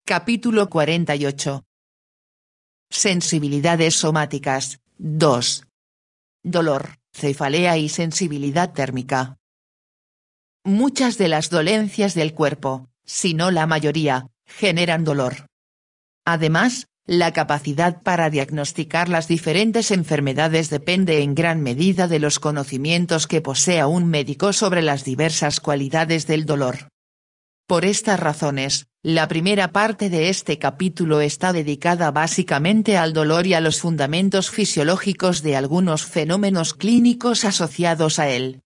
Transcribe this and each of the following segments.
Capítulo 48. Sensibilidades somáticas, 2. Dolor, cefalea y sensibilidad térmica. Muchas de las dolencias del cuerpo, si no la mayoría, generan dolor. Además, la capacidad para diagnosticar las diferentes enfermedades depende en gran medida de los conocimientos que posea un médico sobre las diversas cualidades del dolor. Por estas razones, la primera parte de este capítulo está dedicada básicamente al dolor y a los fundamentos fisiológicos de algunos fenómenos clínicos asociados a él.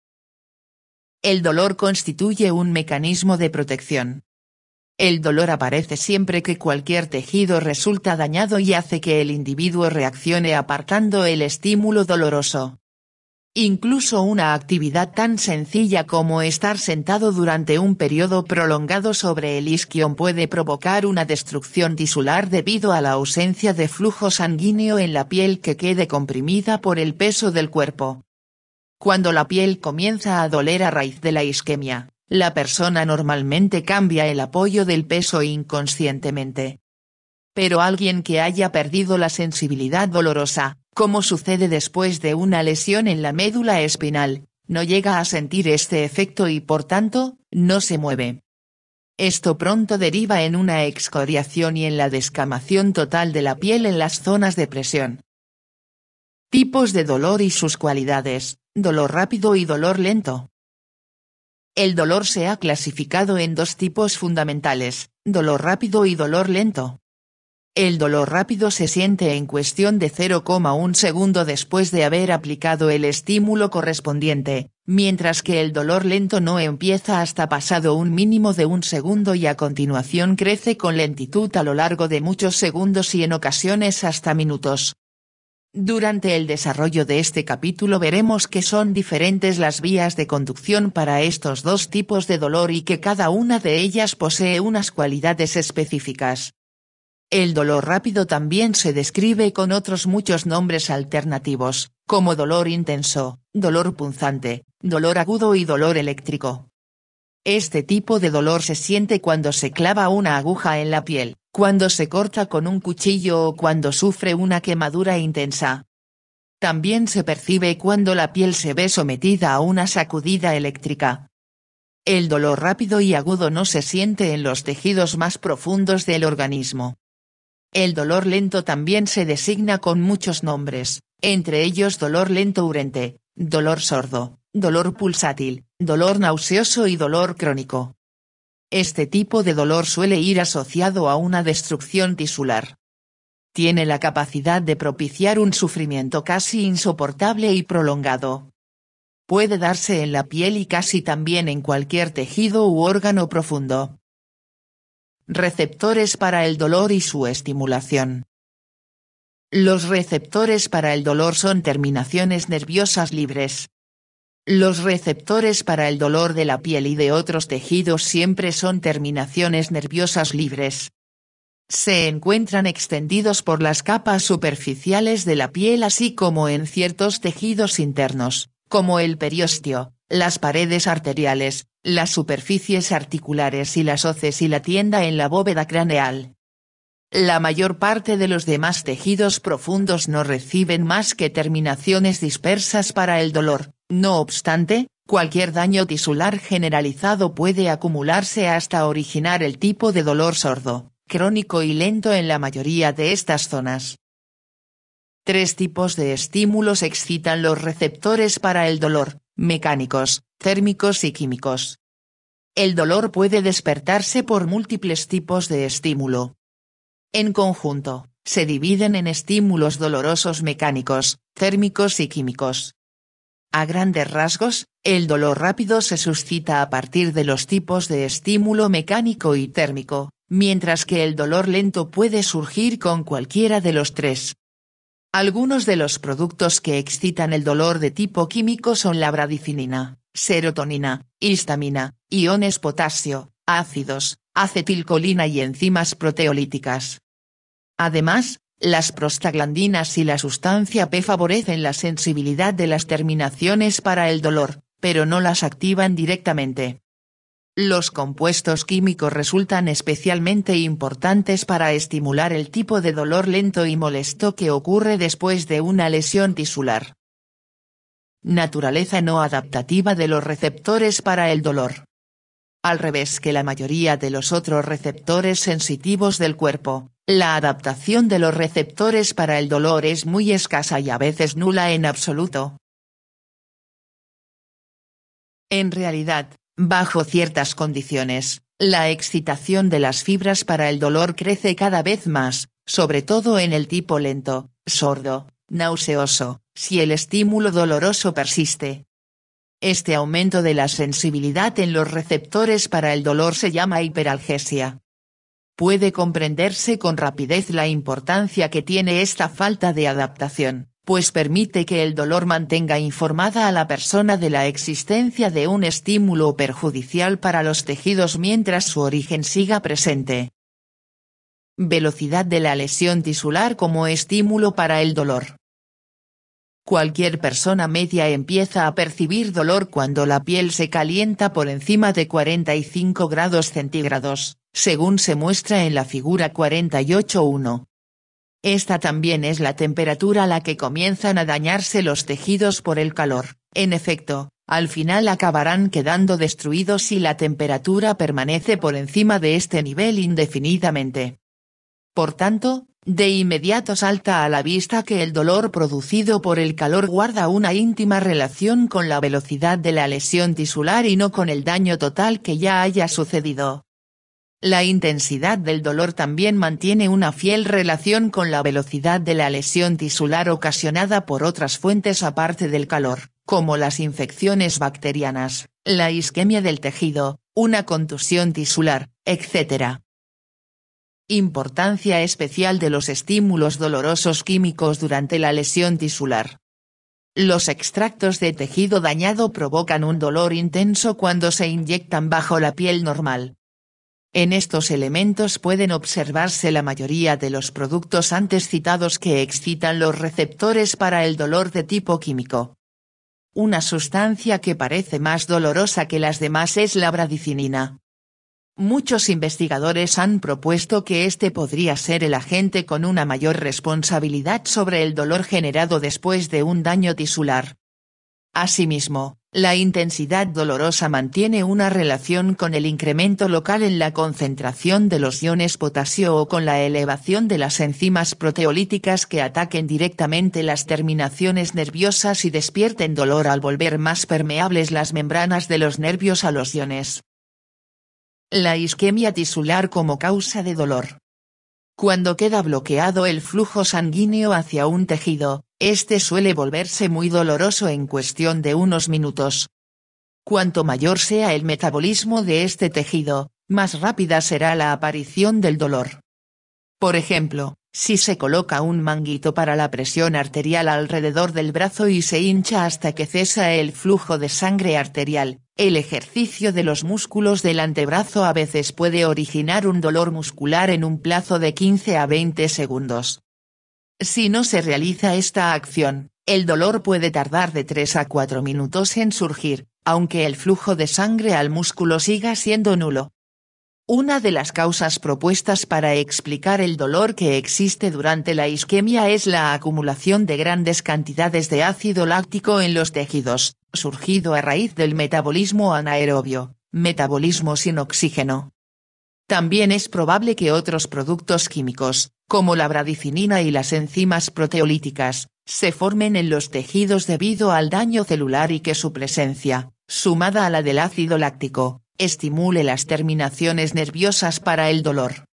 El dolor constituye un mecanismo de protección. El dolor aparece siempre que cualquier tejido resulta dañado y hace que el individuo reaccione apartando el estímulo doloroso. Incluso una actividad tan sencilla como estar sentado durante un periodo prolongado sobre el isquion puede provocar una destrucción tisular debido a la ausencia de flujo sanguíneo en la piel que quede comprimida por el peso del cuerpo. Cuando la piel comienza a doler a raíz de la isquemia, la persona normalmente cambia el apoyo del peso inconscientemente. Pero alguien que haya perdido la sensibilidad dolorosa, como sucede después de una lesión en la médula espinal, no llega a sentir este efecto y por tanto, no se mueve. Esto pronto deriva en una excoriación y en la descamación total de la piel en las zonas de presión. Tipos de dolor y sus cualidades, dolor rápido y dolor lento. El dolor se ha clasificado en dos tipos fundamentales, dolor rápido y dolor lento. El dolor rápido se siente en cuestión de 0,1 segundo después de haber aplicado el estímulo correspondiente, mientras que el dolor lento no empieza hasta pasado un mínimo de 1 segundo y a continuación crece con lentitud a lo largo de muchos segundos y en ocasiones hasta minutos. Durante el desarrollo de este capítulo veremos que son diferentes las vías de conducción para estos dos tipos de dolor y que cada una de ellas posee unas cualidades específicas. El dolor rápido también se describe con otros muchos nombres alternativos, como dolor intenso, dolor punzante, dolor agudo y dolor eléctrico. Este tipo de dolor se siente cuando se clava una aguja en la piel, cuando se corta con un cuchillo o cuando sufre una quemadura intensa. También se percibe cuando la piel se ve sometida a una sacudida eléctrica. El dolor rápido y agudo no se siente en los tejidos más profundos del organismo. El dolor lento también se designa con muchos nombres, entre ellos dolor lento urente, dolor sordo, dolor pulsátil, dolor nauseoso y dolor crónico. Este tipo de dolor suele ir asociado a una destrucción tisular. Tiene la capacidad de propiciar un sufrimiento casi insoportable y prolongado. Puede darse en la piel y casi también en cualquier tejido u órgano profundo. Receptores para el dolor y su estimulación. Los receptores para el dolor son terminaciones nerviosas libres. Los receptores para el dolor de la piel y de otros tejidos siempre son terminaciones nerviosas libres. Se encuentran extendidos por las capas superficiales de la piel así como en ciertos tejidos internos, como el periósteo, las paredes arteriales, las superficies articulares y las hoces y la tienda en la bóveda craneal. La mayor parte de los demás tejidos profundos no reciben más que terminaciones dispersas para el dolor. No obstante, cualquier daño tisular generalizado puede acumularse hasta originar el tipo de dolor sordo, crónico y lento en la mayoría de estas zonas. 3 tipos de estímulos excitan los receptores para el dolor: mecánicos, térmicos y químicos. El dolor puede despertarse por múltiples tipos de estímulo. En conjunto, se dividen en estímulos dolorosos mecánicos, térmicos y químicos. A grandes rasgos, el dolor rápido se suscita a partir de los tipos de estímulo mecánico y térmico, mientras que el dolor lento puede surgir con cualquiera de los 3. Algunos de los productos que excitan el dolor de tipo químico son la bradicinina, serotonina, histamina, iones potasio, ácidos, acetilcolina y enzimas proteolíticas. Además, las prostaglandinas y la sustancia P favorecen la sensibilidad de las terminaciones para el dolor, pero no las activan directamente. Los compuestos químicos resultan especialmente importantes para estimular el tipo de dolor lento y molesto que ocurre después de una lesión tisular. Naturaleza no adaptativa de los receptores para el dolor. Al revés que la mayoría de los otros receptores sensitivos del cuerpo, la adaptación de los receptores para el dolor es muy escasa y a veces nula en absoluto. En realidad, bajo ciertas condiciones, la excitación de las fibras para el dolor crece cada vez más, sobre todo en el tipo lento, sordo, nauseoso, si el estímulo doloroso persiste. Este aumento de la sensibilidad en los receptores para el dolor se llama hiperalgesia. Puede comprenderse con rapidez la importancia que tiene esta falta de adaptación, pues permite que el dolor mantenga informada a la persona de la existencia de un estímulo perjudicial para los tejidos mientras su origen siga presente. Velocidad de la lesión tisular como estímulo para el dolor. Cualquier persona media empieza a percibir dolor cuando la piel se calienta por encima de 45 grados centígrados, según se muestra en la figura 48.1. Esta también es la temperatura a la que comienzan a dañarse los tejidos por el calor. En efecto, al final acabarán quedando destruidos si la temperatura permanece por encima de este nivel indefinidamente. Por tanto, de inmediato salta a la vista que el dolor producido por el calor guarda una íntima relación con la velocidad de la lesión tisular y no con el daño total que ya haya sucedido. La intensidad del dolor también mantiene una fiel relación con la velocidad de la lesión tisular ocasionada por otras fuentes aparte del calor, como las infecciones bacterianas, la isquemia del tejido, una contusión tisular, etc. Importancia especial de los estímulos dolorosos químicos durante la lesión tisular. Los extractos de tejido dañado provocan un dolor intenso cuando se inyectan bajo la piel normal. En estos elementos pueden observarse la mayoría de los productos antes citados que excitan los receptores para el dolor de tipo químico. Una sustancia que parece más dolorosa que las demás es la bradicinina. Muchos investigadores han propuesto que este podría ser el agente con una mayor responsabilidad sobre el dolor generado después de un daño tisular. Asimismo, la intensidad dolorosa mantiene una relación con el incremento local en la concentración de los iones potasio o con la elevación de las enzimas proteolíticas que ataquen directamente las terminaciones nerviosas y despierten dolor al volver más permeables las membranas de los nervios a los iones. La isquemia tisular como causa de dolor. Cuando queda bloqueado el flujo sanguíneo hacia un tejido, este suele volverse muy doloroso en cuestión de unos minutos. Cuanto mayor sea el metabolismo de este tejido, más rápida será la aparición del dolor. Por ejemplo, si se coloca un manguito para la presión arterial alrededor del brazo y se hincha hasta que cesa el flujo de sangre arterial, el ejercicio de los músculos del antebrazo a veces puede originar un dolor muscular en un plazo de 15 a 20 segundos. Si no se realiza esta acción, el dolor puede tardar de 3 a 4 minutos en surgir, aunque el flujo de sangre al músculo siga siendo nulo. Una de las causas propuestas para explicar el dolor que existe durante la isquemia es la acumulación de grandes cantidades de ácido láctico en los tejidos, surgido a raíz del metabolismo anaerobio, metabolismo sin oxígeno. También es probable que otros productos químicos, como la bradicinina y las enzimas proteolíticas, se formen en los tejidos debido al daño celular y que su presencia, sumada a la del ácido láctico, estimule las terminaciones nerviosas para el dolor.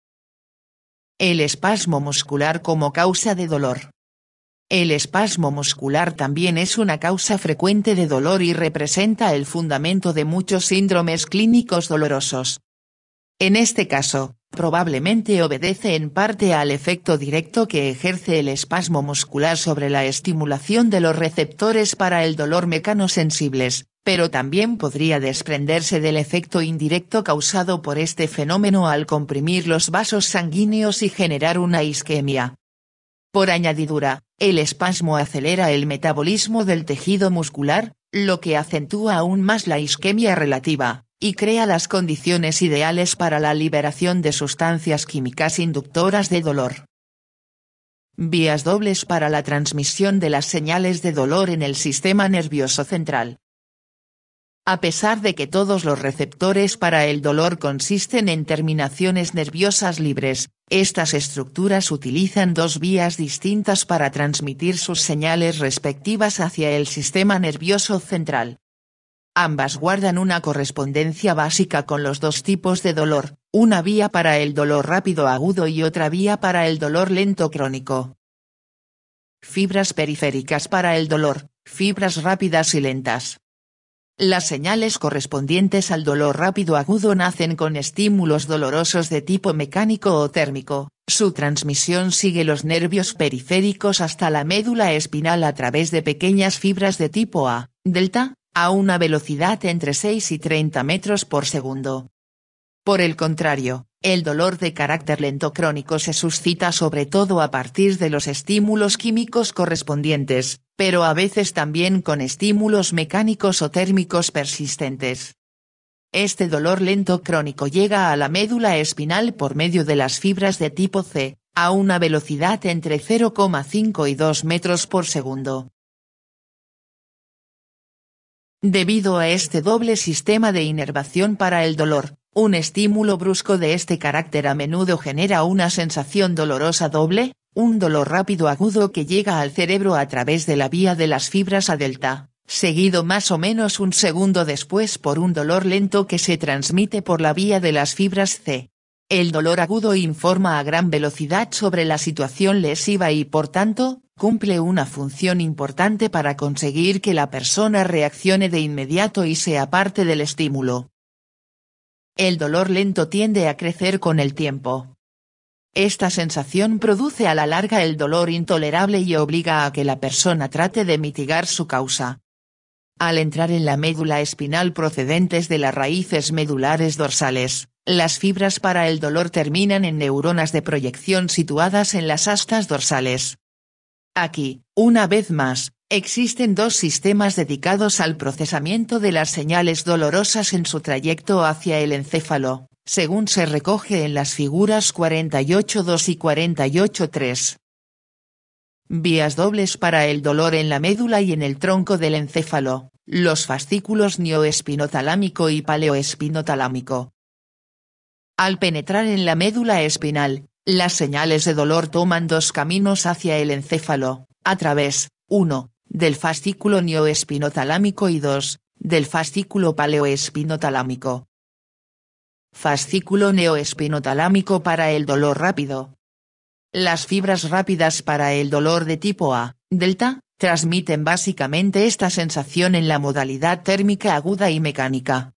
El espasmo muscular como causa de dolor. El espasmo muscular también es una causa frecuente de dolor y representa el fundamento de muchos síndromes clínicos dolorosos. En este caso, probablemente obedece en parte al efecto directo que ejerce el espasmo muscular sobre la estimulación de los receptores para el dolor mecanosensibles, pero también podría desprenderse del efecto indirecto causado por este fenómeno al comprimir los vasos sanguíneos y generar una isquemia. Por añadidura, el espasmo acelera el metabolismo del tejido muscular, lo que acentúa aún más la isquemia relativa, y crea las condiciones ideales para la liberación de sustancias químicas inductoras de dolor. Vías dobles para la transmisión de las señales de dolor en el sistema nervioso central. A pesar de que todos los receptores para el dolor consisten en terminaciones nerviosas libres, estas estructuras utilizan dos vías distintas para transmitir sus señales respectivas hacia el sistema nervioso central. Ambas guardan una correspondencia básica con los dos tipos de dolor, una vía para el dolor rápido agudo y otra vía para el dolor lento crónico. Fibras periféricas para el dolor, fibras rápidas y lentas. Las señales correspondientes al dolor rápido agudo nacen con estímulos dolorosos de tipo mecánico o térmico. Su transmisión sigue los nervios periféricos hasta la médula espinal a través de pequeñas fibras de tipo A, delta, a una velocidad entre 6 y 30 metros por segundo. Por el contrario, el dolor de carácter lento crónico se suscita sobre todo a partir de los estímulos químicos correspondientes, pero a veces también con estímulos mecánicos o térmicos persistentes. Este dolor lento crónico llega a la médula espinal por medio de las fibras de tipo C, a una velocidad entre 0,5 y 2 metros por segundo. Debido a este doble sistema de inervación para el dolor, un estímulo brusco de este carácter a menudo genera una sensación dolorosa doble, un dolor rápido agudo que llega al cerebro a través de la vía de las fibras A delta, seguido más o menos un segundo después por un dolor lento que se transmite por la vía de las fibras C. El dolor agudo informa a gran velocidad sobre la situación lesiva y por tanto, cumple una función importante para conseguir que la persona reaccione de inmediato y se aparte del estímulo. El dolor lento tiende a crecer con el tiempo. Esta sensación produce a la larga el dolor intolerable y obliga a que la persona trate de mitigar su causa. Al entrar en la médula espinal procedentes de las raíces medulares dorsales, las fibras para el dolor terminan en neuronas de proyección situadas en las astas dorsales. Aquí, una vez más, existen dos sistemas dedicados al procesamiento de las señales dolorosas en su trayecto hacia el encéfalo, según se recoge en las figuras 48.2 y 48.3. Vías dobles para el dolor en la médula y en el tronco del encéfalo, los fascículos neoespinotalámico y paleoespinotalámico. Al penetrar en la médula espinal, las señales de dolor toman dos caminos hacia el encéfalo, a través, 1, del fascículo neoespinotalámico y 2, del fascículo paleoespinotalámico. Fascículo neoespinotalámico para el dolor rápido. Las fibras rápidas para el dolor de tipo A, delta, transmiten básicamente esta sensación en la modalidad térmica aguda y mecánica.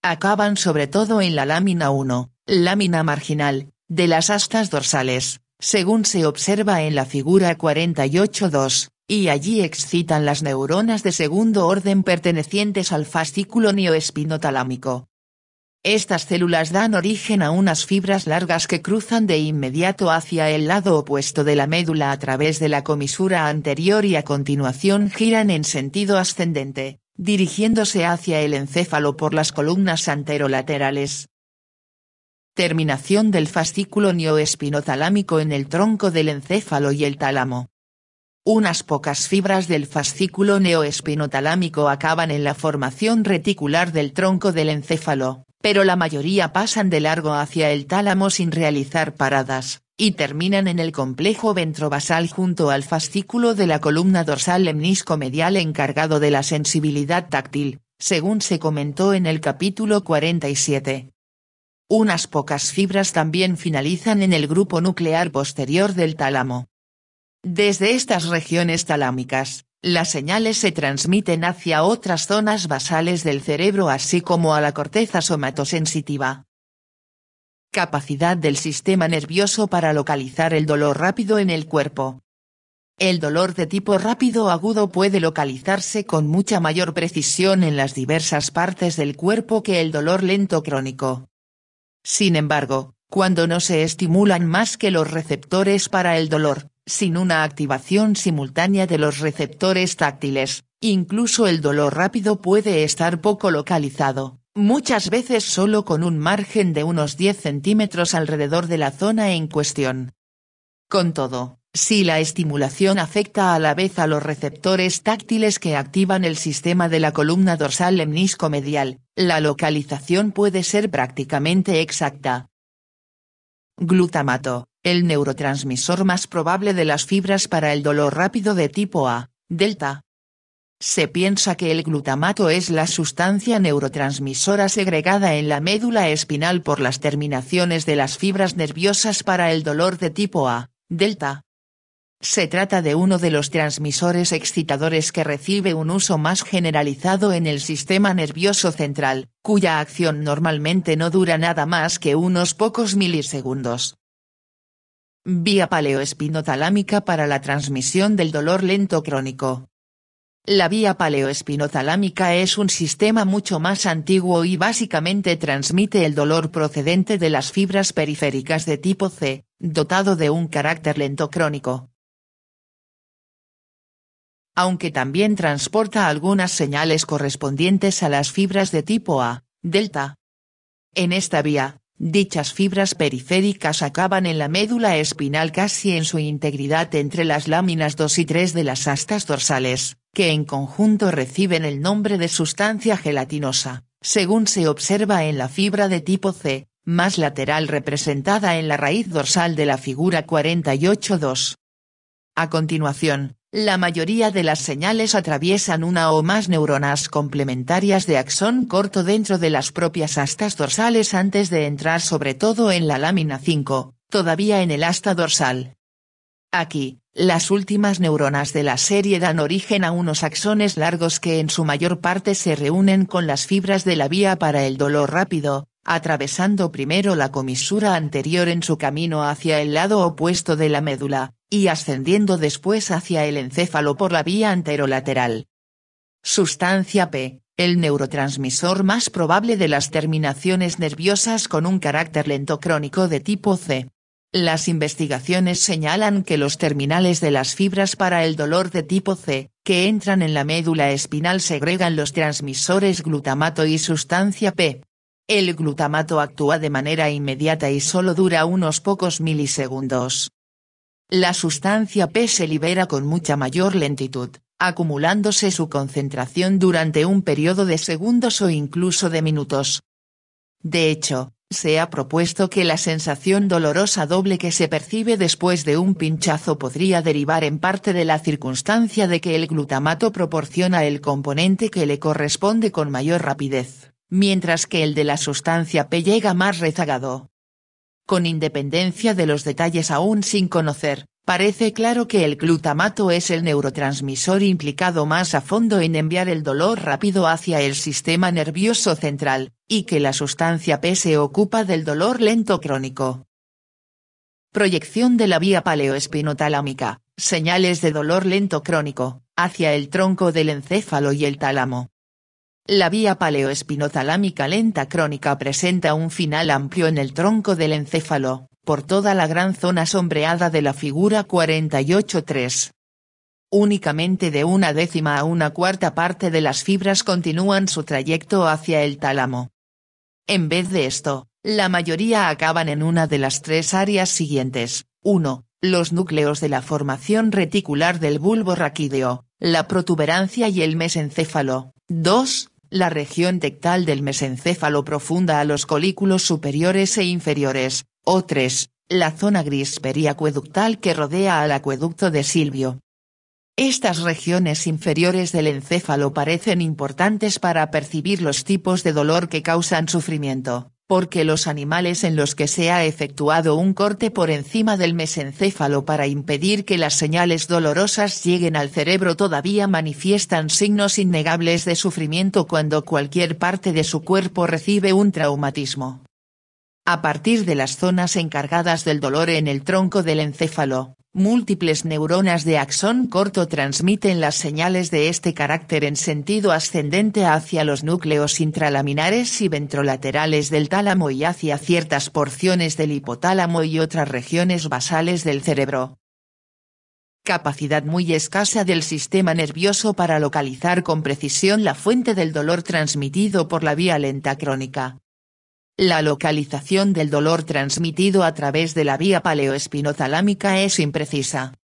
Acaban sobre todo en la lámina 1, lámina marginal, de las astas dorsales, según se observa en la figura 48.2, y allí excitan las neuronas de segundo orden pertenecientes al fascículo neoespinotalámico. Estas células dan origen a unas fibras largas que cruzan de inmediato hacia el lado opuesto de la médula a través de la comisura anterior y a continuación giran en sentido ascendente, dirigiéndose hacia el encéfalo por las columnas anterolaterales. Terminación del fascículo neoespinotalámico en el tronco del encéfalo y el tálamo. Unas pocas fibras del fascículo neoespinotalámico acaban en la formación reticular del tronco del encéfalo, pero la mayoría pasan de largo hacia el tálamo sin realizar paradas, y terminan en el complejo ventrobasal junto al fascículo de la columna dorsal lemnisco-medial encargado de la sensibilidad táctil, según se comentó en el capítulo 47. Unas pocas fibras también finalizan en el grupo nuclear posterior del tálamo. Desde estas regiones talámicas, las señales se transmiten hacia otras zonas basales del cerebro así como a la corteza somatosensitiva. Capacidad del sistema nervioso para localizar el dolor rápido en el cuerpo. El dolor de tipo rápido agudo puede localizarse con mucha mayor precisión en las diversas partes del cuerpo que el dolor lento crónico. Sin embargo, cuando no se estimulan más que los receptores para el dolor, sin una activación simultánea de los receptores táctiles, incluso el dolor rápido puede estar poco localizado, muchas veces solo con un margen de unos 10 centímetros alrededor de la zona en cuestión. Con todo, si la estimulación afecta a la vez a los receptores táctiles que activan el sistema de la columna dorsal lemnisco-medial, la localización puede ser prácticamente exacta. Glutamato, el neurotransmisor más probable de las fibras para el dolor rápido de tipo A, delta. Se piensa que el glutamato es la sustancia neurotransmisora segregada en la médula espinal por las terminaciones de las fibras nerviosas para el dolor de tipo A, delta. Se trata de uno de los transmisores excitadores que recibe un uso más generalizado en el sistema nervioso central, cuya acción normalmente no dura nada más que unos pocos milisegundos. Vía paleoespinotalámica para la transmisión del dolor lento crónico. La vía paleoespinotalámica es un sistema mucho más antiguo y básicamente transmite el dolor procedente de las fibras periféricas de tipo C, dotado de un carácter lento crónico. Aunque también transporta algunas señales correspondientes a las fibras de tipo A, delta. En esta vía, dichas fibras periféricas acaban en la médula espinal casi en su integridad entre las láminas 2 y 3 de las astas dorsales, que en conjunto reciben el nombre de sustancia gelatinosa, según se observa en la fibra de tipo C, más lateral representada en la raíz dorsal de la figura 48.2. A continuación, la mayoría de las señales atraviesan una o más neuronas complementarias de axón corto dentro de las propias astas dorsales antes de entrar sobre todo en la lámina 5, todavía en el asta dorsal. Aquí, las últimas neuronas de la serie dan origen a unos axones largos que en su mayor parte se reúnen con las fibras de la vía para el dolor rápido, atravesando primero la comisura anterior en su camino hacia el lado opuesto de la médula, y ascendiendo después hacia el encéfalo por la vía anterolateral. Sustancia P, el neurotransmisor más probable de las terminaciones nerviosas con un carácter lento crónico de tipo C. Las investigaciones señalan que los terminales de las fibras para el dolor de tipo C, que entran en la médula espinal segregan los transmisores glutamato y sustancia P. El glutamato actúa de manera inmediata y solo dura unos pocos milisegundos. La sustancia P se libera con mucha mayor lentitud, acumulándose su concentración durante un periodo de segundos o incluso de minutos. De hecho, se ha propuesto que la sensación dolorosa doble que se percibe después de un pinchazo podría derivar en parte de la circunstancia de que el glutamato proporciona el componente que le corresponde con mayor rapidez, mientras que el de la sustancia P llega más rezagado. Con independencia de los detalles aún sin conocer, parece claro que el glutamato es el neurotransmisor implicado más a fondo en enviar el dolor rápido hacia el sistema nervioso central, y que la sustancia P se ocupa del dolor lento crónico. Proyección de la vía paleoespinotalámica, señales de dolor lento crónico, hacia el tronco del encéfalo y el tálamo. La vía paleoespinotalámica lenta crónica presenta un final amplio en el tronco del encéfalo, por toda la gran zona sombreada de la figura 48.3. Únicamente de 1/10 a 1/4 parte de las fibras continúan su trayecto hacia el tálamo. En vez de esto, la mayoría acaban en una de las tres áreas siguientes: 1. Los núcleos de la formación reticular del bulbo raquídeo, la protuberancia y el mesencéfalo; 2. La región tectal del mesencéfalo profunda a los colículos superiores e inferiores; o 3. La zona gris periacueductal que rodea al acueducto de Silvio. Estas regiones inferiores del encéfalo parecen importantes para percibir los tipos de dolor que causan sufrimiento, porque los animales en los que se ha efectuado un corte por encima del mesencéfalo para impedir que las señales dolorosas lleguen al cerebro todavía manifiestan signos innegables de sufrimiento cuando cualquier parte de su cuerpo recibe un traumatismo. A partir de las zonas encargadas del dolor en el tronco del encéfalo, múltiples neuronas de axón corto transmiten las señales de este carácter en sentido ascendente hacia los núcleos intralaminares y ventrolaterales del tálamo y hacia ciertas porciones del hipotálamo y otras regiones basales del cerebro. capacidad muy escasa del sistema nervioso para localizar con precisión la fuente del dolor transmitido por la vía lenta crónica. La localización del dolor transmitido a través de la vía paleoespinotalámica es imprecisa.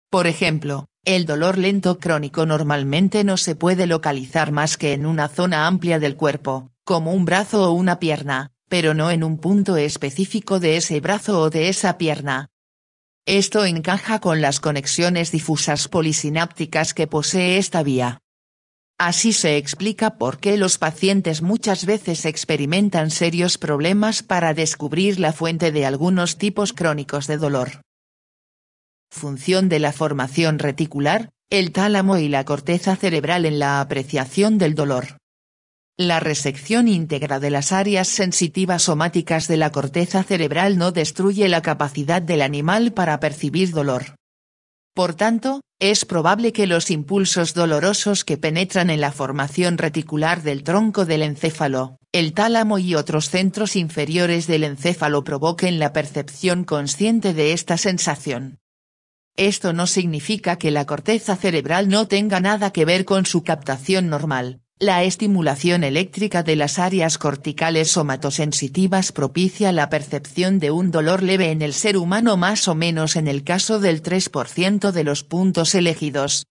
Por ejemplo, el dolor lento crónico normalmente no se puede localizar más que en una zona amplia del cuerpo, como un brazo o una pierna, pero no en un punto específico de ese brazo o de esa pierna. Esto encaja con las conexiones difusas polisinápticas que posee esta vía. Así se explica por qué los pacientes muchas veces experimentan serios problemas para descubrir la fuente de algunos tipos crónicos de dolor. Función de la formación reticular, el tálamo y la corteza cerebral en la apreciación del dolor. La resección íntegra de las áreas sensitivas somáticas de la corteza cerebral no destruye la capacidad del animal para percibir dolor. Por tanto, es probable que los impulsos dolorosos que penetran en la formación reticular del tronco del encéfalo, el tálamo y otros centros inferiores del encéfalo provoquen la percepción consciente de esta sensación. Esto no significa que la corteza cerebral no tenga nada que ver con su captación normal. La estimulación eléctrica de las áreas corticales somatosensitivas propicia la percepción de un dolor leve en el ser humano más o menos en el caso del 3% de los puntos elegidos.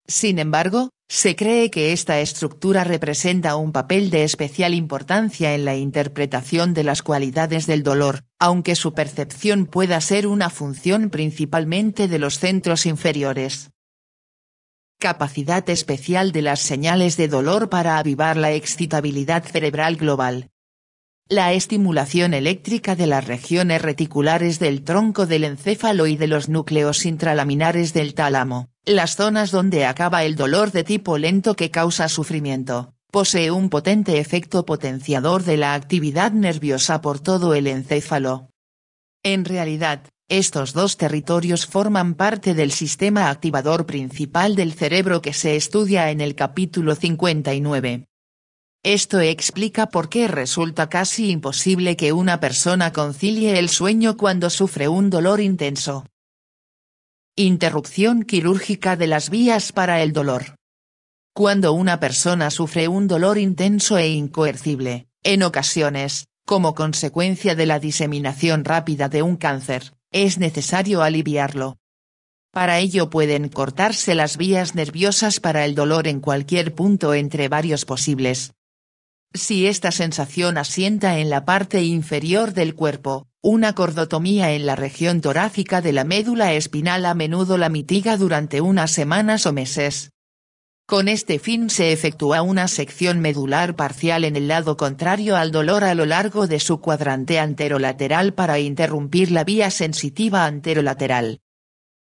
Sin embargo, se cree que esta estructura representa un papel de especial importancia en la interpretación de las cualidades del dolor, aunque su percepción pueda ser una función principalmente de los centros inferiores. Capacidad especial de las señales de dolor para avivar la excitabilidad cerebral global. La estimulación eléctrica de las regiones reticulares del tronco del encéfalo y de los núcleos intralaminares del tálamo, las zonas donde acaba el dolor de tipo lento que causa sufrimiento, posee un potente efecto potenciador de la actividad nerviosa por todo el encéfalo. En realidad, estos dos territorios forman parte del sistema activador principal del cerebro que se estudia en el capítulo 59. Esto explica por qué resulta casi imposible que una persona concilie el sueño cuando sufre un dolor intenso. Interrupción quirúrgica de las vías para el dolor. Cuando una persona sufre un dolor intenso e incoercible, en ocasiones, como consecuencia de la diseminación rápida de un cáncer, es necesario aliviarlo. Para ello pueden cortarse las vías nerviosas para el dolor en cualquier punto entre varios posibles. Si esta sensación asienta en la parte inferior del cuerpo, una cordotomía en la región torácica de la médula espinal a menudo la mitiga durante unas semanas o meses. Con este fin se efectúa una sección medular parcial en el lado contrario al dolor a lo largo de su cuadrante anterolateral para interrumpir la vía sensitiva anterolateral.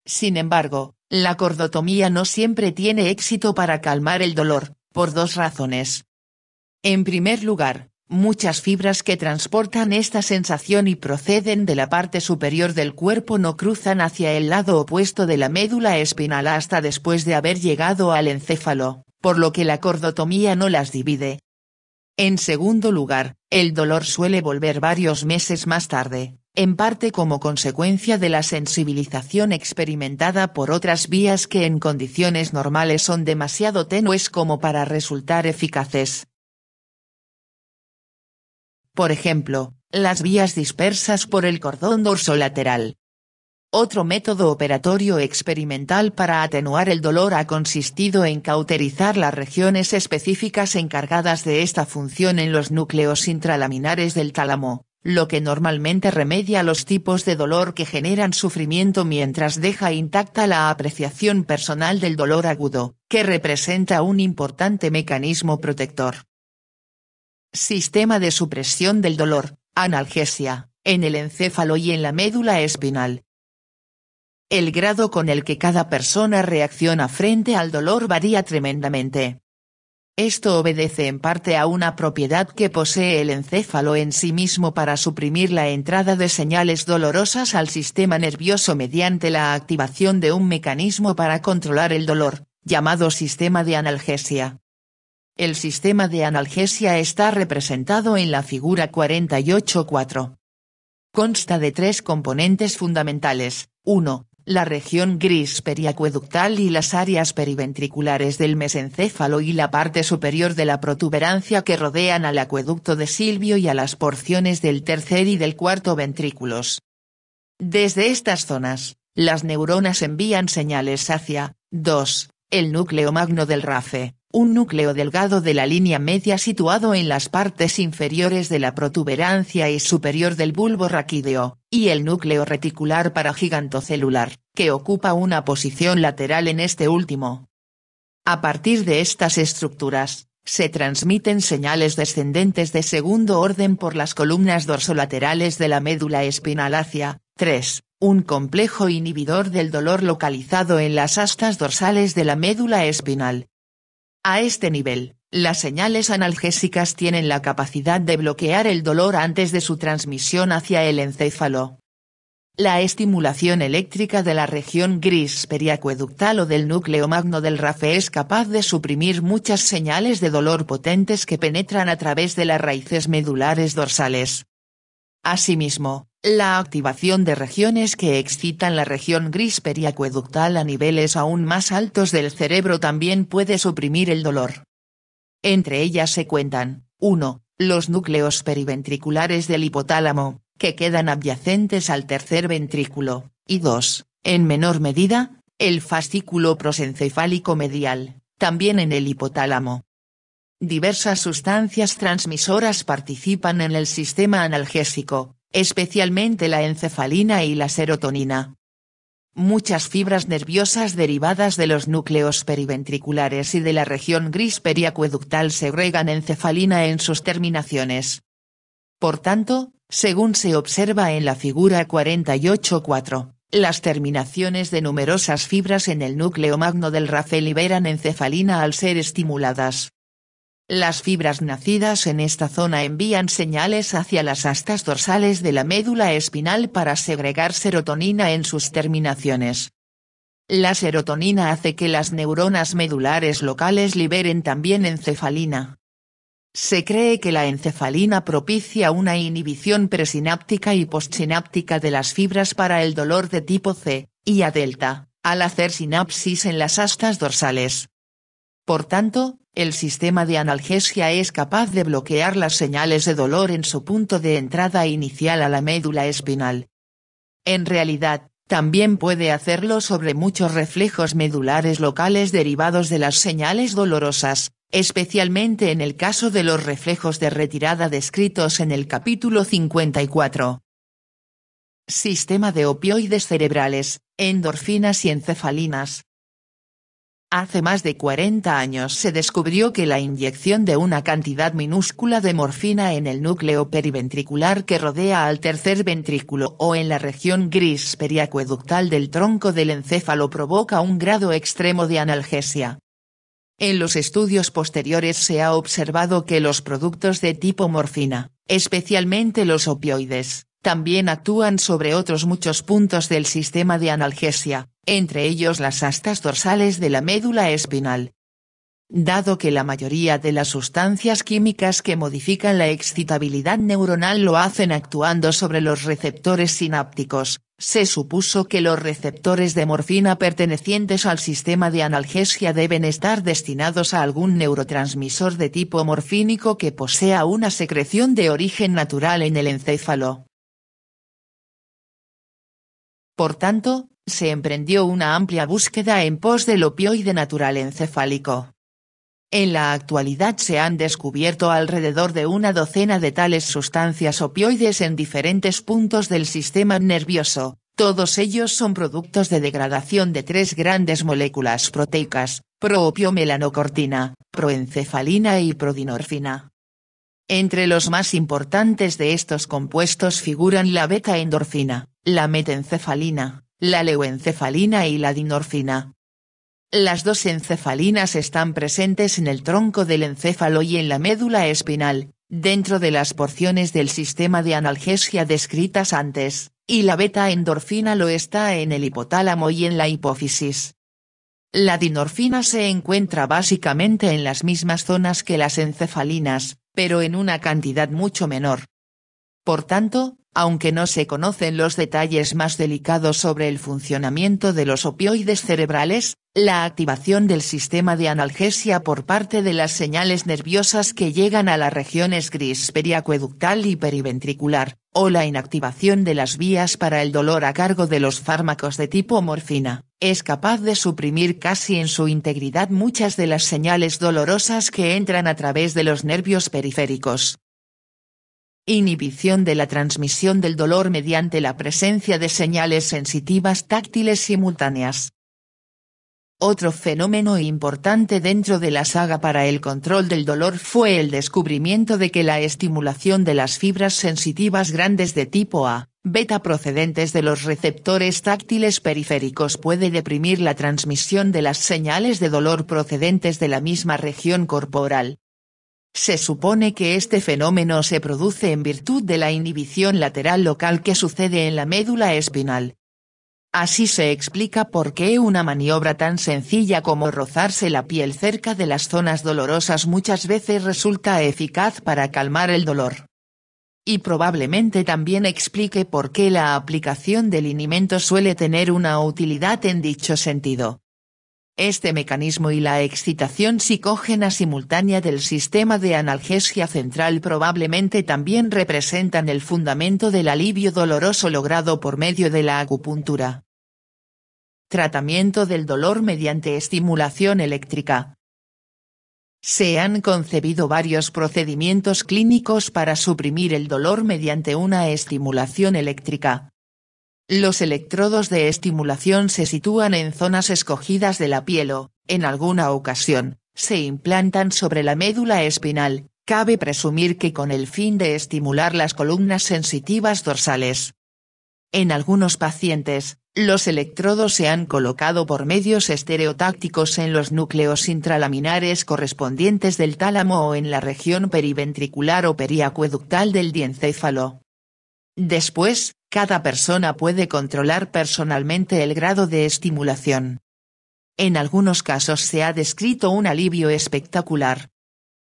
Sin embargo, la cordotomía no siempre tiene éxito para calmar el dolor, por dos razones. En primer lugar, muchas fibras que transportan esta sensación y proceden de la parte superior del cuerpo no cruzan hacia el lado opuesto de la médula espinal hasta después de haber llegado al encéfalo, por lo que la cordotomía no las divide. En segundo lugar, el dolor suele volver varios meses más tarde, en parte como consecuencia de la sensibilización experimentada por otras vías que en condiciones normales son demasiado tenues como para resultar eficaces. Por ejemplo, las vías dispersas por el cordón dorsolateral. Otro método operatorio experimental para atenuar el dolor ha consistido en cauterizar las regiones específicas encargadas de esta función en los núcleos intralaminares del tálamo, lo que normalmente remedia los tipos de dolor que generan sufrimiento mientras deja intacta la apreciación personal del dolor agudo, que representa un importante mecanismo protector. Sistema de supresión del dolor, analgesia, en el encéfalo y en la médula espinal. El grado con el que cada persona reacciona frente al dolor varía tremendamente. Esto obedece en parte a una propiedad que posee el encéfalo en sí mismo para suprimir la entrada de señales dolorosas al sistema nervioso mediante la activación de un mecanismo para controlar el dolor, llamado sistema de analgesia. El sistema de analgesia está representado en la figura 48.4. Consta de tres componentes fundamentales: 1. la región gris periacueductal y las áreas periventriculares del mesencéfalo y la parte superior de la protuberancia que rodean al acueducto de Silvio y a las porciones del tercer y del cuarto ventrículos. Desde estas zonas, las neuronas envían señales hacia, 2, el núcleo magno del rafe, un núcleo delgado de la línea media situado en las partes inferiores de la protuberancia y superior del bulbo raquídeo, y el núcleo reticular paragigantocelular, que ocupa una posición lateral en este último. A partir de estas estructuras, se transmiten señales descendentes de segundo orden por las columnas dorsolaterales de la médula espinal hacia, 3, un complejo inhibidor del dolor localizado en las astas dorsales de la médula espinal. A este nivel, las señales analgésicas tienen la capacidad de bloquear el dolor antes de su transmisión hacia el encéfalo. La estimulación eléctrica de la región gris periacueductal o del núcleo magno del rafe es capaz de suprimir muchas señales de dolor potentes que penetran a través de las raíces medulares dorsales. Asimismo, la activación de regiones que excitan la región gris periacueductal a niveles aún más altos del cerebro también puede suprimir el dolor. Entre ellas se cuentan, 1, los núcleos periventriculares del hipotálamo, que quedan adyacentes al tercer ventrículo, y 2, en menor medida, el fascículo prosencefálico medial, también en el hipotálamo. Diversas sustancias transmisoras participan en el sistema analgésico, especialmente la encefalina y la serotonina. Muchas fibras nerviosas derivadas de los núcleos periventriculares y de la región gris periacueductal segregan encefalina en sus terminaciones. Por tanto, según se observa en la figura 48.4, las terminaciones de numerosas fibras en el núcleo magno del rafe liberan encefalina al ser estimuladas. Las fibras nacidas en esta zona envían señales hacia las astas dorsales de la médula espinal para segregar serotonina en sus terminaciones. La serotonina hace que las neuronas medulares locales liberen también encefalina. Se cree que la encefalina propicia una inhibición presináptica y postsináptica de las fibras para el dolor de tipo C, y A delta, al hacer sinapsis en las astas dorsales. Por tanto, el sistema de analgesia es capaz de bloquear las señales de dolor en su punto de entrada inicial a la médula espinal. En realidad, también puede hacerlo sobre muchos reflejos medulares locales derivados de las señales dolorosas, especialmente en el caso de los reflejos de retirada descritos en el capítulo 54. Sistema de opioides cerebrales, endorfinas y encefalinas. Hace más de 40 años se descubrió que la inyección de una cantidad minúscula de morfina en el núcleo periventricular que rodea al tercer ventrículo o en la región gris periacueductal del tronco del encéfalo provoca un grado extremo de analgesia. En los estudios posteriores se ha observado que los productos de tipo morfina, especialmente los opioides, también actúan sobre otros muchos puntos del sistema de analgesia, entre ellos las astas dorsales de la médula espinal. Dado que la mayoría de las sustancias químicas que modifican la excitabilidad neuronal lo hacen actuando sobre los receptores sinápticos, se supuso que los receptores de morfina pertenecientes al sistema de analgesia deben estar destinados a algún neurotransmisor de tipo morfínico que posea una secreción de origen natural en el encéfalo. Por tanto, se emprendió una amplia búsqueda en pos del opioide natural encefálico. En la actualidad se han descubierto alrededor de una docena de tales sustancias opioides en diferentes puntos del sistema nervioso, todos ellos son productos de degradación de tres grandes moléculas proteicas, proopiomelanocortina, proencefalina y prodinorfina. Entre los más importantes de estos compuestos figuran la beta-endorfina, la metencefalina, la leuencefalina y la dinorfina. Las dos encefalinas están presentes en el tronco del encéfalo y en la médula espinal, dentro de las porciones del sistema de analgesia descritas antes, y la beta-endorfina lo está en el hipotálamo y en la hipófisis. La dinorfina se encuentra básicamente en las mismas zonas que las encefalinas, pero en una cantidad mucho menor. Por tanto, aunque no se conocen los detalles más delicados sobre el funcionamiento de los opioides cerebrales, la activación del sistema de analgesia por parte de las señales nerviosas que llegan a las regiones gris periacueductal y periventricular, o la inactivación de las vías para el dolor a cargo de los fármacos de tipo morfina, es capaz de suprimir casi en su integridad muchas de las señales dolorosas que entran a través de los nervios periféricos. Inhibición de la transmisión del dolor mediante la presencia de señales sensitivas táctiles simultáneas. Otro fenómeno importante dentro de la saga para el control del dolor fue el descubrimiento de que la estimulación de las fibras sensitivas grandes de tipo A, beta procedentes de los receptores táctiles periféricos puede deprimir la transmisión de las señales de dolor procedentes de la misma región corporal. Se supone que este fenómeno se produce en virtud de la inhibición lateral local que sucede en la médula espinal. Así se explica por qué una maniobra tan sencilla como rozarse la piel cerca de las zonas dolorosas muchas veces resulta eficaz para calmar el dolor. Y probablemente también explique por qué la aplicación del linimento suele tener una utilidad en dicho sentido. Este mecanismo y la excitación psicógena simultánea del sistema de analgesia central probablemente también representan el fundamento del alivio doloroso logrado por medio de la acupuntura. Tratamiento del dolor mediante estimulación eléctrica. Se han concebido varios procedimientos clínicos para suprimir el dolor mediante una estimulación eléctrica. Los electrodos de estimulación se sitúan en zonas escogidas de la piel o, en alguna ocasión, se implantan sobre la médula espinal, cabe presumir que con el fin de estimular las columnas sensitivas dorsales. En algunos pacientes, los electrodos se han colocado por medios estereotácticos en los núcleos intralaminares correspondientes del tálamo o en la región periventricular o periacueductal del diencéfalo. Después, cada persona puede controlar personalmente el grado de estimulación. En algunos casos se ha descrito un alivio espectacular.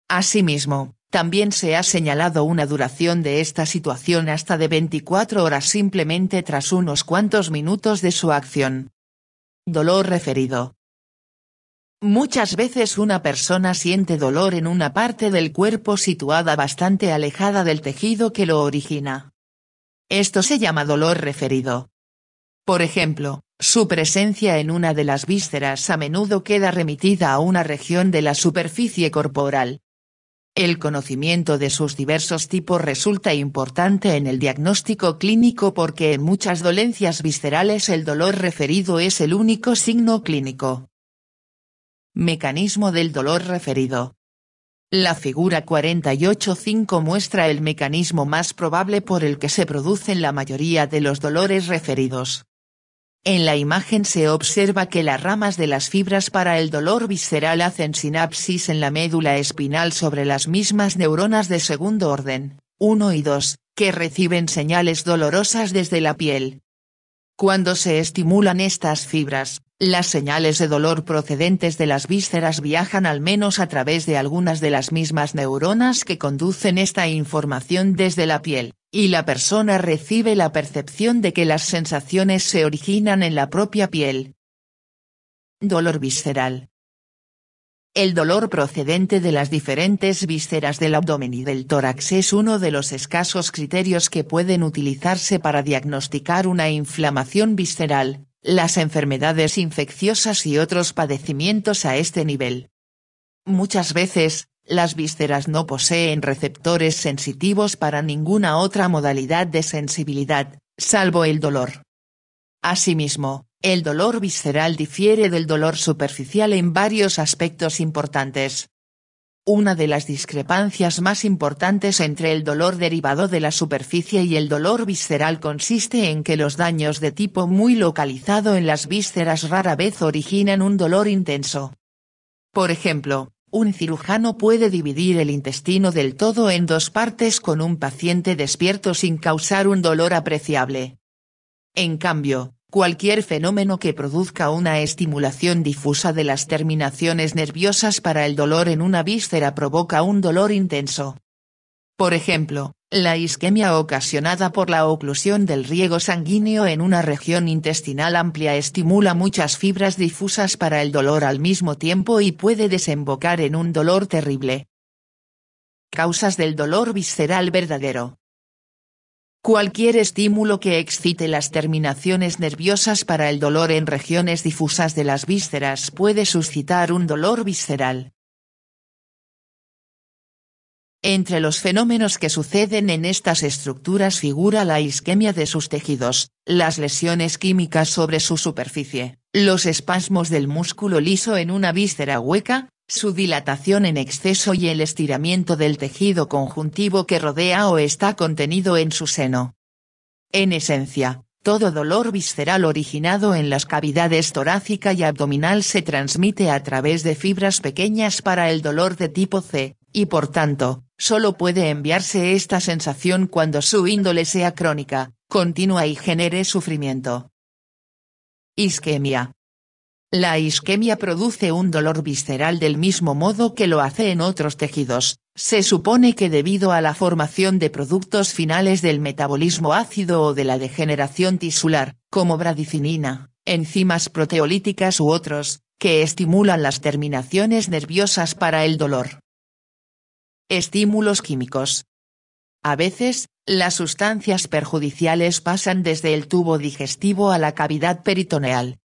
Asimismo, también se ha señalado una duración de esta situación hasta de 24 horas simplemente tras unos cuantos minutos de su acción. Dolor referido. Muchas veces una persona siente dolor en una parte del cuerpo situada bastante alejada del tejido que lo origina. Esto se llama dolor referido. Por ejemplo, su presencia en una de las vísceras a menudo queda remitida a una región de la superficie corporal. El conocimiento de sus diversos tipos resulta importante en el diagnóstico clínico porque en muchas dolencias viscerales el dolor referido es el único signo clínico. Mecanismo del dolor referido. La figura 48.5 muestra el mecanismo más probable por el que se producen la mayoría de los dolores referidos. En la imagen se observa que las ramas de las fibras para el dolor visceral hacen sinapsis en la médula espinal sobre las mismas neuronas de segundo orden, 1 y 2, que reciben señales dolorosas desde la piel. Cuando se estimulan estas fibras, las señales de dolor procedentes de las vísceras viajan al menos a través de algunas de las mismas neuronas que conducen esta información desde la piel, y la persona recibe la percepción de que las sensaciones se originan en la propia piel. Dolor visceral. El dolor procedente de las diferentes vísceras del abdomen y del tórax es uno de los escasos criterios que pueden utilizarse para diagnosticar una inflamación visceral, las enfermedades infecciosas y otros padecimientos a este nivel. Muchas veces, las vísceras no poseen receptores sensitivos para ninguna otra modalidad de sensibilidad, salvo el dolor. Asimismo, el dolor visceral difiere del dolor superficial en varios aspectos importantes. Una de las discrepancias más importantes entre el dolor derivado de la superficie y el dolor visceral consiste en que los daños de tipo muy localizado en las vísceras rara vez originan un dolor intenso. Por ejemplo, un cirujano puede dividir el intestino del todo en dos partes con un paciente despierto sin causar un dolor apreciable. En cambio, cualquier fenómeno que produzca una estimulación difusa de las terminaciones nerviosas para el dolor en una víscera provoca un dolor intenso. Por ejemplo, la isquemia ocasionada por la oclusión del riego sanguíneo en una región intestinal amplia estimula muchas fibras difusas para el dolor al mismo tiempo y puede desembocar en un dolor terrible. Causas del dolor visceral verdadero. Cualquier estímulo que excite las terminaciones nerviosas para el dolor en regiones difusas de las vísceras puede suscitar un dolor visceral. Entre los fenómenos que suceden en estas estructuras figura la isquemia de sus tejidos, las lesiones químicas sobre su superficie, los espasmos del músculo liso en una víscera hueca, su dilatación en exceso y el estiramiento del tejido conjuntivo que rodea o está contenido en su seno. En esencia, todo dolor visceral originado en las cavidades torácica y abdominal se transmite a través de fibras pequeñas para el dolor de tipo C, y por tanto, solo puede enviarse esta sensación cuando su índole sea crónica, continua y genere sufrimiento. Isquemia. La isquemia produce un dolor visceral del mismo modo que lo hace en otros tejidos. Se supone que debido a la formación de productos finales del metabolismo ácido o de la degeneración tisular, como bradicinina, enzimas proteolíticas u otros, que estimulan las terminaciones nerviosas para el dolor. Estímulos químicos. A veces, las sustancias perjudiciales pasan desde el tubo digestivo a la cavidad peritoneal.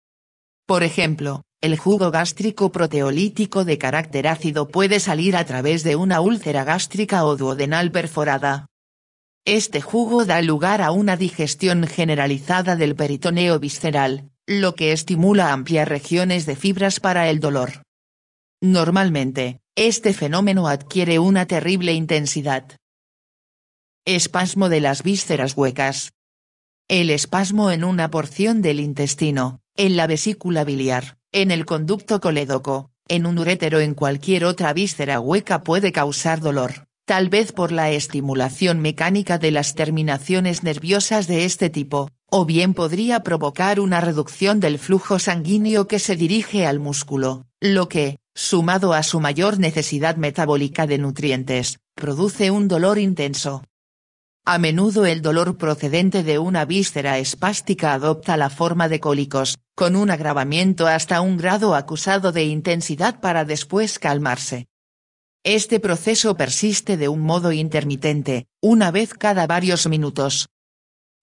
Por ejemplo, el jugo gástrico proteolítico de carácter ácido puede salir a través de una úlcera gástrica o duodenal perforada. Este jugo da lugar a una digestión generalizada del peritoneo visceral, lo que estimula amplias regiones de fibras para el dolor. Normalmente, este fenómeno adquiere una terrible intensidad. Espasmo de las vísceras huecas. El espasmo en una porción del intestino, en la vesícula biliar, en el conducto colédoco, en un urétero o en cualquier otra víscera hueca puede causar dolor, tal vez por la estimulación mecánica de las terminaciones nerviosas de este tipo, o bien podría provocar una reducción del flujo sanguíneo que se dirige al músculo, lo que, sumado a su mayor necesidad metabólica de nutrientes, produce un dolor intenso. A menudo el dolor procedente de una víscera espástica adopta la forma de cólicos, con un agravamiento hasta un grado acusado de intensidad para después calmarse. Este proceso persiste de un modo intermitente, una vez cada varios minutos.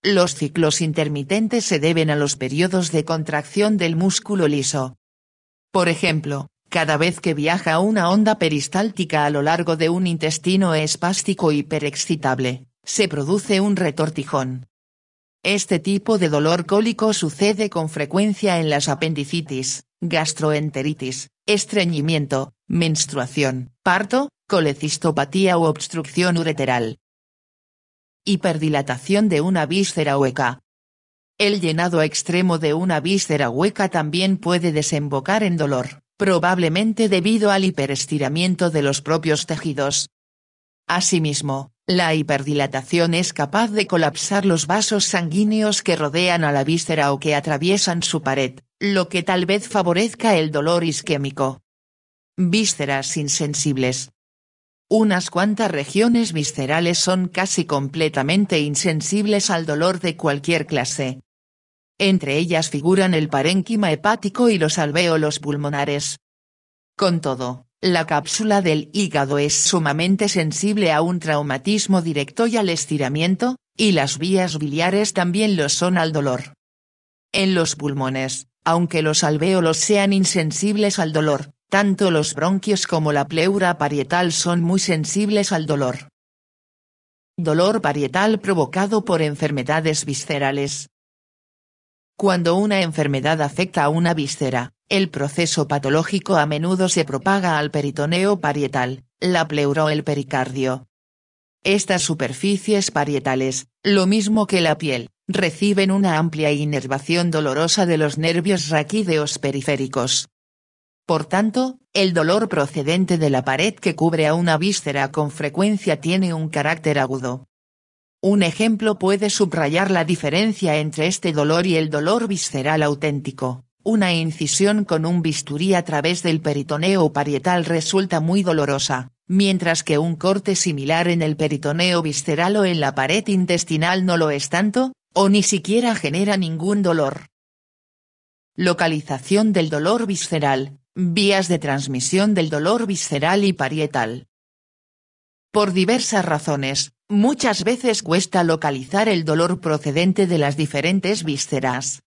Los ciclos intermitentes se deben a los periodos de contracción del músculo liso. Por ejemplo, cada vez que viaja una onda peristáltica a lo largo de un intestino espástico hiperexcitable, se produce un retortijón. Este tipo de dolor cólico sucede con frecuencia en las apendicitis, gastroenteritis, estreñimiento, menstruación, parto, colecistopatía u obstrucción ureteral. Hiperdilatación de una víscera hueca. El llenado extremo de una víscera hueca también puede desembocar en dolor, probablemente debido al hiperestiramiento de los propios tejidos. Asimismo, la hiperdilatación es capaz de colapsar los vasos sanguíneos que rodean a la víscera o que atraviesan su pared, lo que tal vez favorezca el dolor isquémico. Vísceras insensibles. Unas cuantas regiones viscerales son casi completamente insensibles al dolor de cualquier clase. Entre ellas figuran el parénquima hepático y los alvéolos pulmonares. Con todo, la cápsula del hígado es sumamente sensible a un traumatismo directo y al estiramiento, y las vías biliares también lo son al dolor. En los pulmones, aunque los alvéolos sean insensibles al dolor, tanto los bronquios como la pleura parietal son muy sensibles al dolor. Dolor parietal provocado por enfermedades viscerales. Cuando una enfermedad afecta a una víscera, el proceso patológico a menudo se propaga al peritoneo parietal, la pleura o el pericardio. Estas superficies parietales, lo mismo que la piel, reciben una amplia inervación dolorosa de los nervios raquídeos periféricos. Por tanto, el dolor procedente de la pared que cubre a una víscera con frecuencia tiene un carácter agudo. Un ejemplo puede subrayar la diferencia entre este dolor y el dolor visceral auténtico. Una incisión con un bisturí a través del peritoneo parietal resulta muy dolorosa, mientras que un corte similar en el peritoneo visceral o en la pared intestinal no lo es tanto, o ni siquiera genera ningún dolor. Localización del dolor visceral, vías de transmisión del dolor visceral y parietal. Por diversas razones, muchas veces cuesta localizar el dolor procedente de las diferentes vísceras.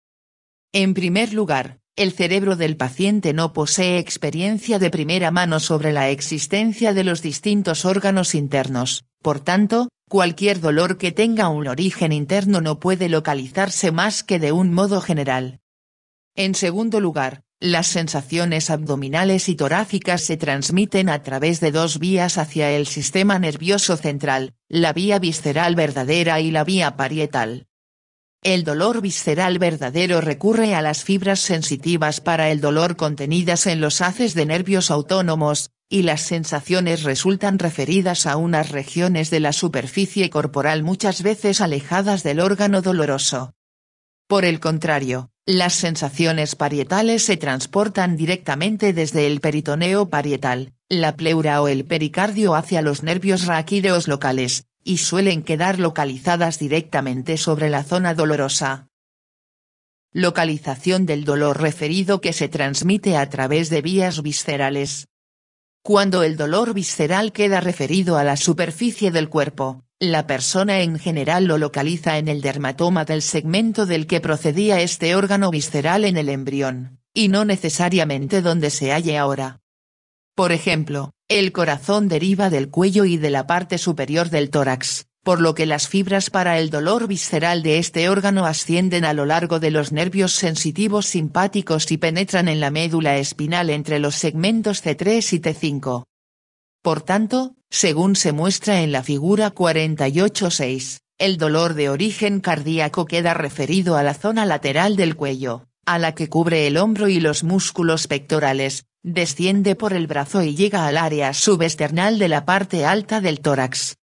En primer lugar, el cerebro del paciente no posee experiencia de primera mano sobre la existencia de los distintos órganos internos, por tanto, cualquier dolor que tenga un origen interno no puede localizarse más que de un modo general. En segundo lugar, las sensaciones abdominales y torácicas se transmiten a través de dos vías hacia el sistema nervioso central, la vía visceral verdadera y la vía parietal. El dolor visceral verdadero recurre a las fibras sensitivas para el dolor contenidas en los haces de nervios autónomos, y las sensaciones resultan referidas a unas regiones de la superficie corporal muchas veces alejadas del órgano doloroso. Por el contrario, las sensaciones parietales se transportan directamente desde el peritoneo parietal, la pleura o el pericardio hacia los nervios raquídeos locales, y suelen quedar localizadas directamente sobre la zona dolorosa. Localización del dolor referido que se transmite a través de vías viscerales. Cuando el dolor visceral queda referido a la superficie del cuerpo, la persona en general lo localiza en el dermatoma del segmento del que procedía este órgano visceral en el embrión, y no necesariamente donde se halle ahora. Por ejemplo, el corazón deriva del cuello y de la parte superior del tórax, por lo que las fibras para el dolor visceral de este órgano ascienden a lo largo de los nervios sensitivos simpáticos y penetran en la médula espinal entre los segmentos C3 y T5. Por tanto, según se muestra en la figura 48.6, el dolor de origen cardíaco queda referido a la zona lateral del cuello, a la que cubre el hombro y los músculos pectorales, desciende por el brazo y llega al área subesternal de la parte alta del tórax.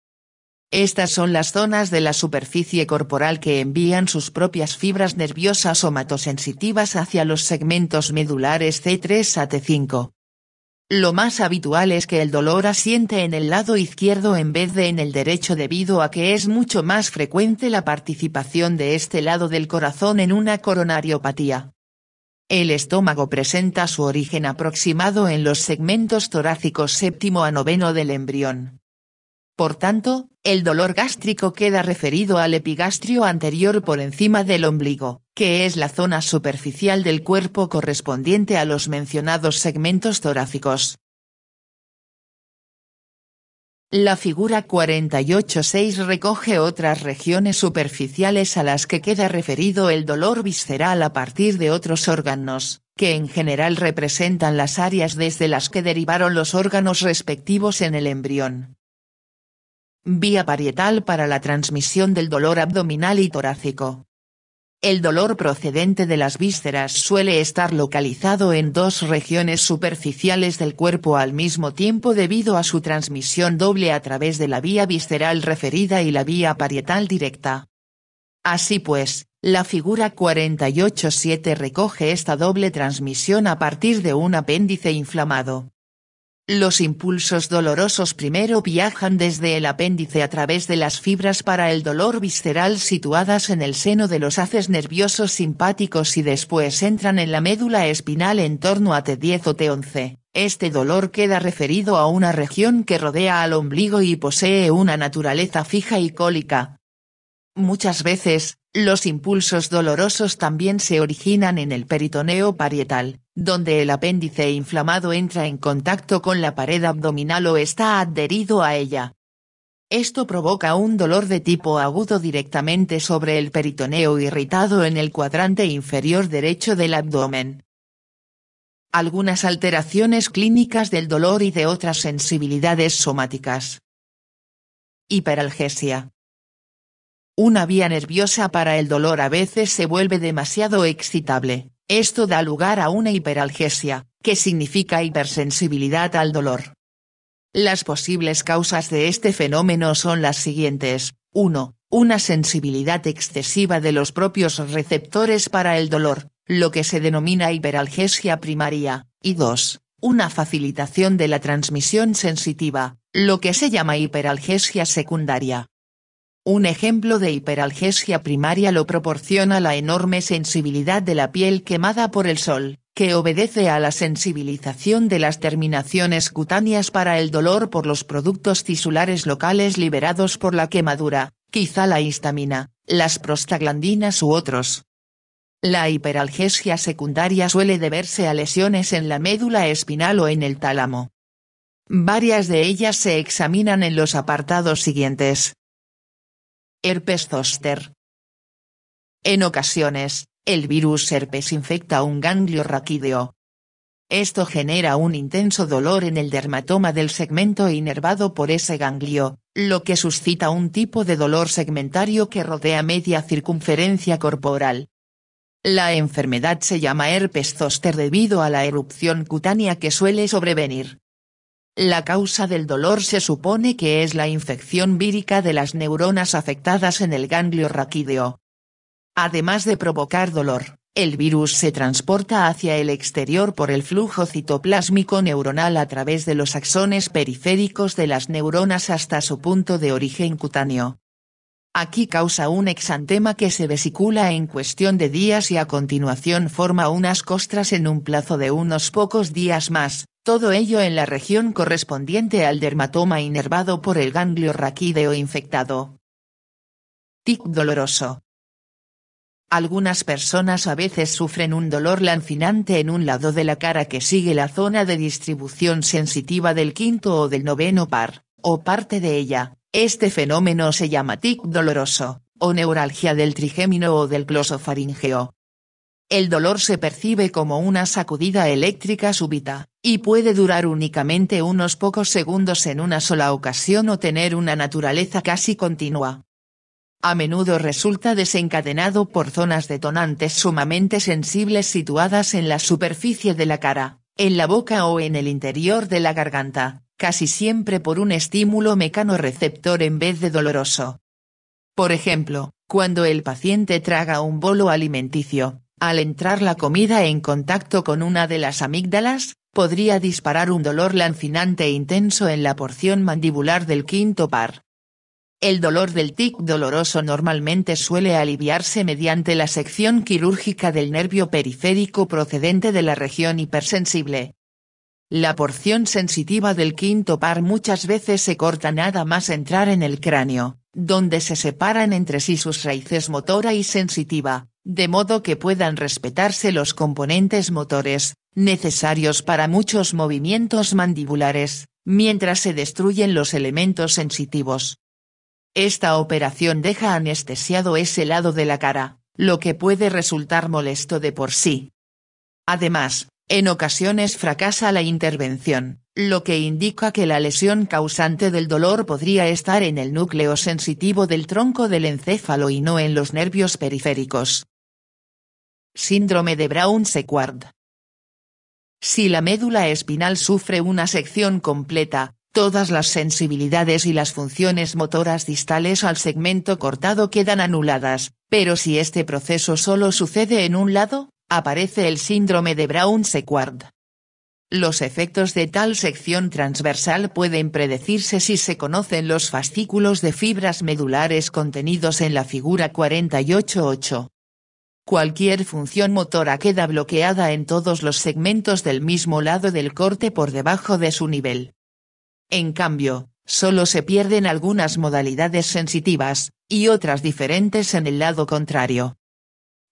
Estas son las zonas de la superficie corporal que envían sus propias fibras nerviosas somatosensitivas hacia los segmentos medulares C3 a T5. Lo más habitual es que el dolor asiente en el lado izquierdo en vez de en el derecho debido a que es mucho más frecuente la participación de este lado del corazón en una coronariopatía. El estómago presenta su origen aproximado en los segmentos torácicos séptimo a noveno del embrión. Por tanto, el dolor gástrico queda referido al epigastrio anterior por encima del ombligo, que es la zona superficial del cuerpo correspondiente a los mencionados segmentos torácicos. La figura 48.6 recoge otras regiones superficiales a las que queda referido el dolor visceral a partir de otros órganos, que en general representan las áreas desde las que derivaron los órganos respectivos en el embrión. Vía parietal para la transmisión del dolor abdominal y torácico. El dolor procedente de las vísceras suele estar localizado en dos regiones superficiales del cuerpo al mismo tiempo debido a su transmisión doble a través de la vía visceral referida y la vía parietal directa. Así pues, la figura 48.7 recoge esta doble transmisión a partir de un apéndice inflamado. Los impulsos dolorosos primero viajan desde el apéndice a través de las fibras para el dolor visceral situadas en el seno de los haces nerviosos simpáticos y después entran en la médula espinal en torno a T10 o T11. Este dolor queda referido a una región que rodea al ombligo y posee una naturaleza fija y cólica. Muchas veces, los impulsos dolorosos también se originan en el peritoneo parietal, donde el apéndice inflamado entra en contacto con la pared abdominal o está adherido a ella. Esto provoca un dolor de tipo agudo directamente sobre el peritoneo irritado en el cuadrante inferior derecho del abdomen. Algunas alteraciones clínicas del dolor y de otras sensibilidades somáticas. Hiperalgesia. Una vía nerviosa para el dolor a veces se vuelve demasiado excitable. Esto da lugar a una hiperalgesia, que significa hipersensibilidad al dolor. Las posibles causas de este fenómeno son las siguientes: 1. Una sensibilidad excesiva de los propios receptores para el dolor, lo que se denomina hiperalgesia primaria, y 2. Una facilitación de la transmisión sensitiva, lo que se llama hiperalgesia secundaria. Un ejemplo de hiperalgesia primaria lo proporciona la enorme sensibilidad de la piel quemada por el sol, que obedece a la sensibilización de las terminaciones cutáneas para el dolor por los productos tisulares locales liberados por la quemadura, quizá la histamina, las prostaglandinas u otros. La hiperalgesia secundaria suele deberse a lesiones en la médula espinal o en el tálamo. Varias de ellas se examinan en los apartados siguientes. Herpes zóster. En ocasiones, el virus herpes infecta un ganglio raquídeo. Esto genera un intenso dolor en el dermatoma del segmento inervado por ese ganglio, lo que suscita un tipo de dolor segmentario que rodea media circunferencia corporal. La enfermedad se llama herpes zóster debido a la erupción cutánea que suele sobrevenir. La causa del dolor se supone que es la infección vírica de las neuronas afectadas en el ganglio raquídeo. Además de provocar dolor, el virus se transporta hacia el exterior por el flujo citoplásmico neuronal a través de los axones periféricos de las neuronas hasta su punto de origen cutáneo. Aquí causa un exantema que se vesicula en cuestión de días y a continuación forma unas costras en un plazo de unos pocos días más, todo ello en la región correspondiente al dermatoma inervado por el ganglio raquídeo infectado. Tic doloroso. Algunas personas a veces sufren un dolor lancinante en un lado de la cara que sigue la zona de distribución sensitiva del quinto o del noveno par, o parte de ella. Este fenómeno se llama tic doloroso, o neuralgia del trigémino o del glosofaríngeo. El dolor se percibe como una sacudida eléctrica súbita, y puede durar únicamente unos pocos segundos en una sola ocasión o tener una naturaleza casi continua. A menudo resulta desencadenado por zonas detonantes sumamente sensibles situadas en la superficie de la cara, en la boca o en el interior de la garganta, casi siempre por un estímulo mecanoreceptor en vez de doloroso. Por ejemplo, cuando el paciente traga un bolo alimenticio, al entrar la comida en contacto con una de las amígdalas, podría disparar un dolor lancinante e intenso en la porción mandibular del quinto par. El dolor del tic doloroso normalmente suele aliviarse mediante la sección quirúrgica del nervio periférico procedente de la región hipersensible. La porción sensitiva del quinto par muchas veces se corta nada más entrar en el cráneo, donde se separan entre sí sus raíces motora y sensitiva, de modo que puedan respetarse los componentes motores, necesarios para muchos movimientos mandibulares, mientras se destruyen los elementos sensitivos. Esta operación deja anestesiado ese lado de la cara, lo que puede resultar molesto de por sí. Además, en ocasiones fracasa la intervención, lo que indica que la lesión causante del dolor podría estar en el núcleo sensitivo del tronco del encéfalo y no en los nervios periféricos. Síndrome de Brown-Séquard. Si la médula espinal sufre una sección completa, todas las sensibilidades y las funciones motoras distales al segmento cortado quedan anuladas, pero si este proceso solo sucede en un lado, aparece el síndrome de Brown-Séquard. Los efectos de tal sección transversal pueden predecirse si se conocen los fascículos de fibras medulares contenidos en la figura 48.8. Cualquier función motora queda bloqueada en todos los segmentos del mismo lado del corte por debajo de su nivel. En cambio, solo se pierden algunas modalidades sensitivas, y otras diferentes en el lado contrario.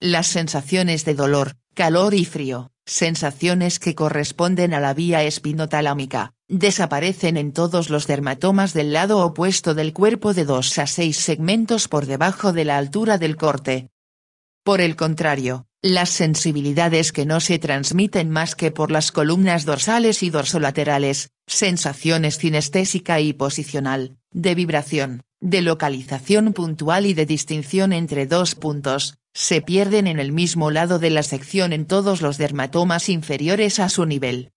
Las sensaciones de dolor, calor y frío, sensaciones que corresponden a la vía espinotalámica, desaparecen en todos los dermatomas del lado opuesto del cuerpo de 2 a 6 segmentos por debajo de la altura del corte. Por el contrario, las sensibilidades que no se transmiten más que por las columnas dorsales y dorsolaterales, sensaciones cinestésica y posicional, de vibración, de localización puntual y de distinción entre dos puntos, se pierden en el mismo lado de la sección en todos los dermatomas inferiores a su nivel.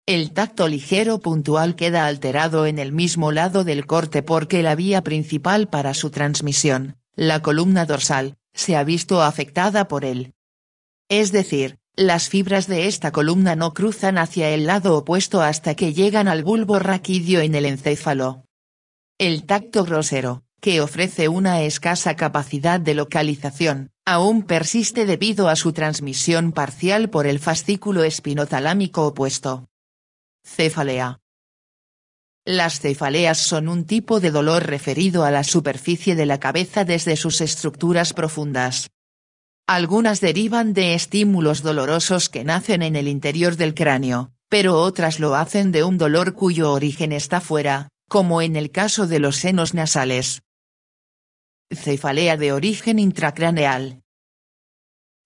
El tacto ligero puntual queda alterado en el mismo lado del corte porque la vía principal para su transmisión, la columna dorsal, se ha visto afectada por él. Es decir, Las fibras de esta columna no cruzan hacia el lado opuesto hasta que llegan al bulbo raquídeo en el encéfalo. El tacto grosero, que ofrece una escasa capacidad de localización, aún persiste debido a su transmisión parcial por el fascículo espinotalámico opuesto. Cefalea. Las cefaleas son un tipo de dolor referido a la superficie de la cabeza desde sus estructuras profundas. Algunas derivan de estímulos dolorosos que nacen en el interior del cráneo, pero otras lo hacen de un dolor cuyo origen está fuera, como en el caso de los senos nasales. Cefalea de origen intracraneal.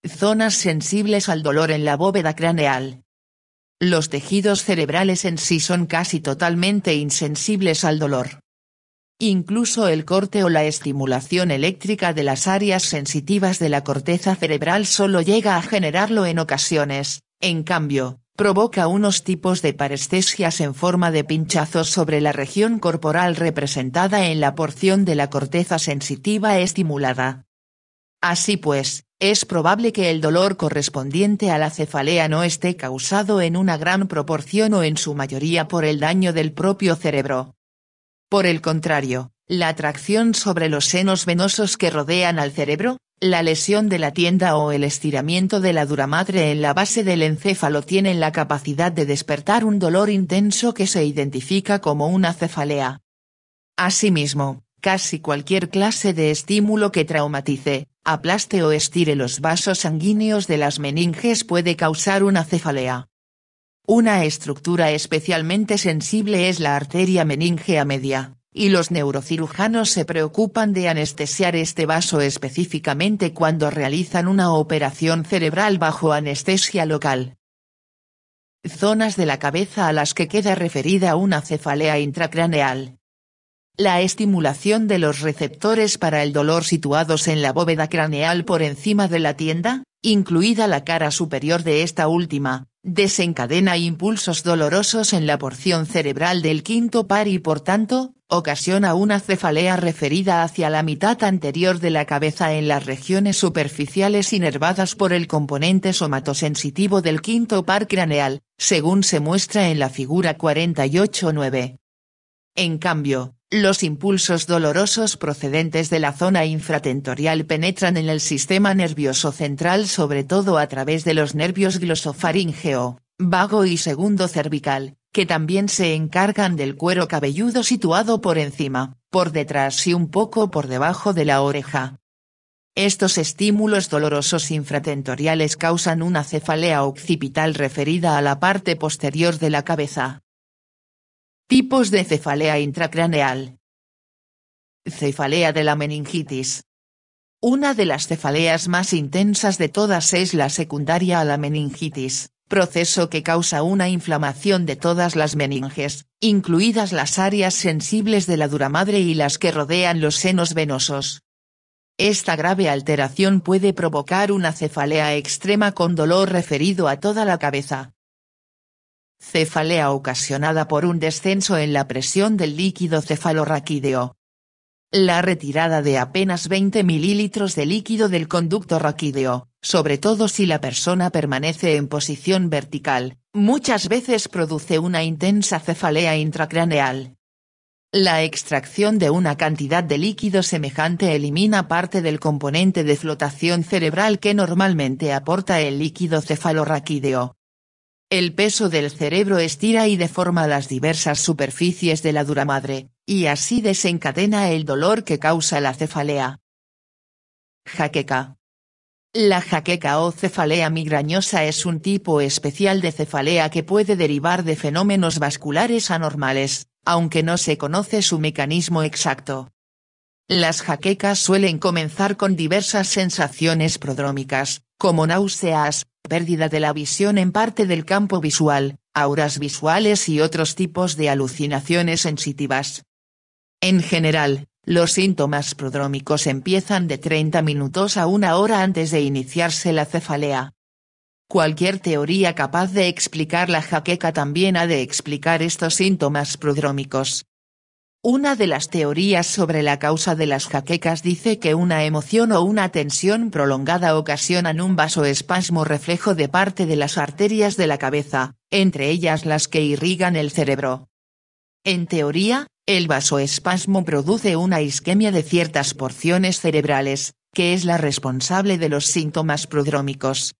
Zonas sensibles al dolor en la bóveda craneal. Los tejidos cerebrales en sí son casi totalmente insensibles al dolor. Incluso el corte o la estimulación eléctrica de las áreas sensitivas de la corteza cerebral solo llega a generarlo en ocasiones, en cambio, provoca unos tipos de parestesias en forma de pinchazos sobre la región corporal representada en la porción de la corteza sensitiva estimulada. Así pues, es probable que el dolor correspondiente a la cefalea no esté causado en una gran proporción o en su mayoría por el daño del propio cerebro. Por el contrario, la tracción sobre los senos venosos que rodean al cerebro, la lesión de la tienda o el estiramiento de la duramadre en la base del encéfalo tienen la capacidad de despertar un dolor intenso que se identifica como una cefalea. Asimismo, casi cualquier clase de estímulo que traumatice, aplaste o estire los vasos sanguíneos de las meninges puede causar una cefalea. Una estructura especialmente sensible es la arteria meningea media, y los neurocirujanos se preocupan de anestesiar este vaso específicamente cuando realizan una operación cerebral bajo anestesia local. Zonas de la cabeza a las que queda referida una cefalea intracraneal. La estimulación de los receptores para el dolor situados en la bóveda craneal por encima de la tienda, incluida la cara superior de esta última, desencadena impulsos dolorosos en la porción cerebral del quinto par y por tanto, ocasiona una cefalea referida hacia la mitad anterior de la cabeza en las regiones superficiales inervadas por el componente somatosensitivo del quinto par craneal, según se muestra en la figura 48-9. En cambio, los impulsos dolorosos procedentes de la zona infratentorial penetran en el sistema nervioso central sobre todo a través de los nervios glosofaríngeo, vago y segundo cervical, que también se encargan del cuero cabelludo situado por encima, por detrás y un poco por debajo de la oreja. Estos estímulos dolorosos infratentoriales causan una cefalea occipital referida a la parte posterior de la cabeza. Tipos de cefalea intracraneal. Cefalea de la meningitis. Una de las cefaleas más intensas de todas es la secundaria a la meningitis, proceso que causa una inflamación de todas las meninges, incluidas las áreas sensibles de la duramadre y las que rodean los senos venosos. Esta grave alteración puede provocar una cefalea extrema con dolor referido a toda la cabeza. Cefalea ocasionada por un descenso en la presión del líquido cefalorraquídeo. La retirada de apenas 20 mililitros de líquido del conducto raquídeo, sobre todo si la persona permanece en posición vertical, muchas veces produce una intensa cefalea intracraneal. La extracción de una cantidad de líquido semejante elimina parte del componente de flotación cerebral que normalmente aporta el líquido cefalorraquídeo. El peso del cerebro estira y deforma las diversas superficies de la duramadre, y así desencadena el dolor que causa la cefalea. Jaqueca. La jaqueca o cefalea migrañosa es un tipo especial de cefalea que puede derivar de fenómenos vasculares anormales, aunque no se conoce su mecanismo exacto. Las jaquecas suelen comenzar con diversas sensaciones prodrómicas, como náuseas, pérdida de la visión en parte del campo visual, auras visuales y otros tipos de alucinaciones sensitivas. En general, los síntomas prodrómicos empiezan de 30 minutos a 1 hora antes de iniciarse la cefalea. Cualquier teoría capaz de explicar la jaqueca también ha de explicar estos síntomas prodrómicos. Una de las teorías sobre la causa de las jaquecas dice que una emoción o una tensión prolongada ocasionan un vasoespasmo reflejo de parte de las arterias de la cabeza, entre ellas las que irrigan el cerebro. En teoría, el vasoespasmo produce una isquemia de ciertas porciones cerebrales, que es la responsable de los síntomas prodrómicos.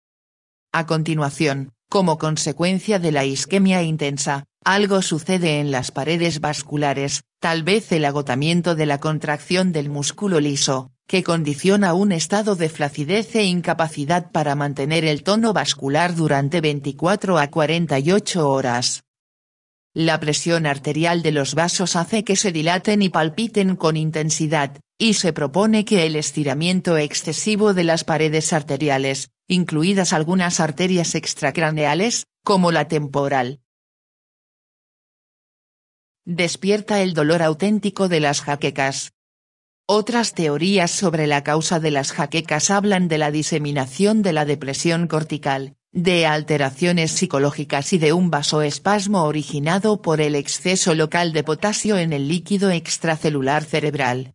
A continuación, como consecuencia de la isquemia intensa, algo sucede en las paredes vasculares, tal vez el agotamiento de la contracción del músculo liso, que condiciona un estado de flacidez e incapacidad para mantener el tono vascular durante 24 a 48 horas. La presión arterial de los vasos hace que se dilaten y palpiten con intensidad, y se propone que el estiramiento excesivo de las paredes arteriales, incluidas algunas arterias extracraneales, como la temporal, despierta el dolor auténtico de las jaquecas. Otras teorías sobre la causa de las jaquecas hablan de la diseminación de la depresión cortical, de alteraciones psicológicas y de un vasoespasmo originado por el exceso local de potasio en el líquido extracelular cerebral.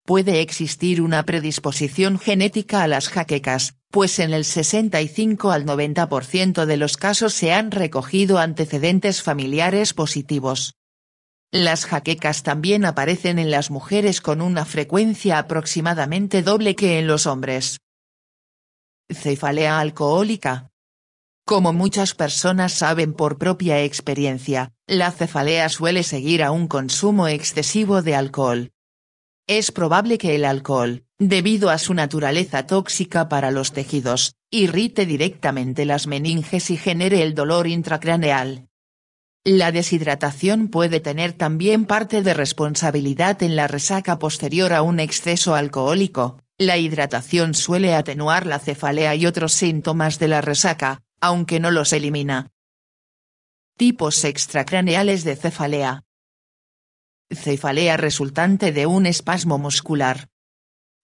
Puede existir una predisposición genética a las jaquecas, pues en el 65 al 90% de los casos se han recogido antecedentes familiares positivos. Las jaquecas también aparecen en las mujeres con una frecuencia aproximadamente doble que en los hombres. Cefalea alcohólica. Como muchas personas saben por propia experiencia, la cefalea suele seguir a un consumo excesivo de alcohol. Es probable que el alcohol, debido a su naturaleza tóxica para los tejidos, irrite directamente las meninges y genere el dolor intracraneal. La deshidratación puede tener también parte de responsabilidad en la resaca posterior a un exceso alcohólico. La hidratación suele atenuar la cefalea y otros síntomas de la resaca, aunque no los elimina. Tipos extracraneales de cefalea. Cefalea resultante de un espasmo muscular.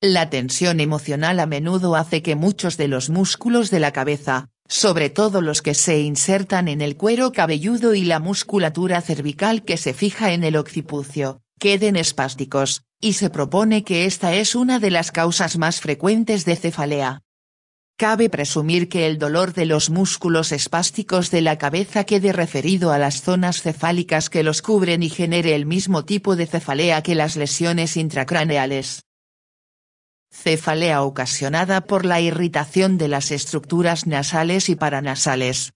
La tensión emocional a menudo hace que muchos de los músculos de la cabeza, sobre todo los que se insertan en el cuero cabelludo y la musculatura cervical que se fija en el occipucio, queden espásticos, y se propone que esta es una de las causas más frecuentes de cefalea. Cabe presumir que el dolor de los músculos espásticos de la cabeza quede referido a las zonas cefálicas que los cubren y genere el mismo tipo de cefalea que las lesiones intracraneales. Cefalea ocasionada por la irritación de las estructuras nasales y paranasales.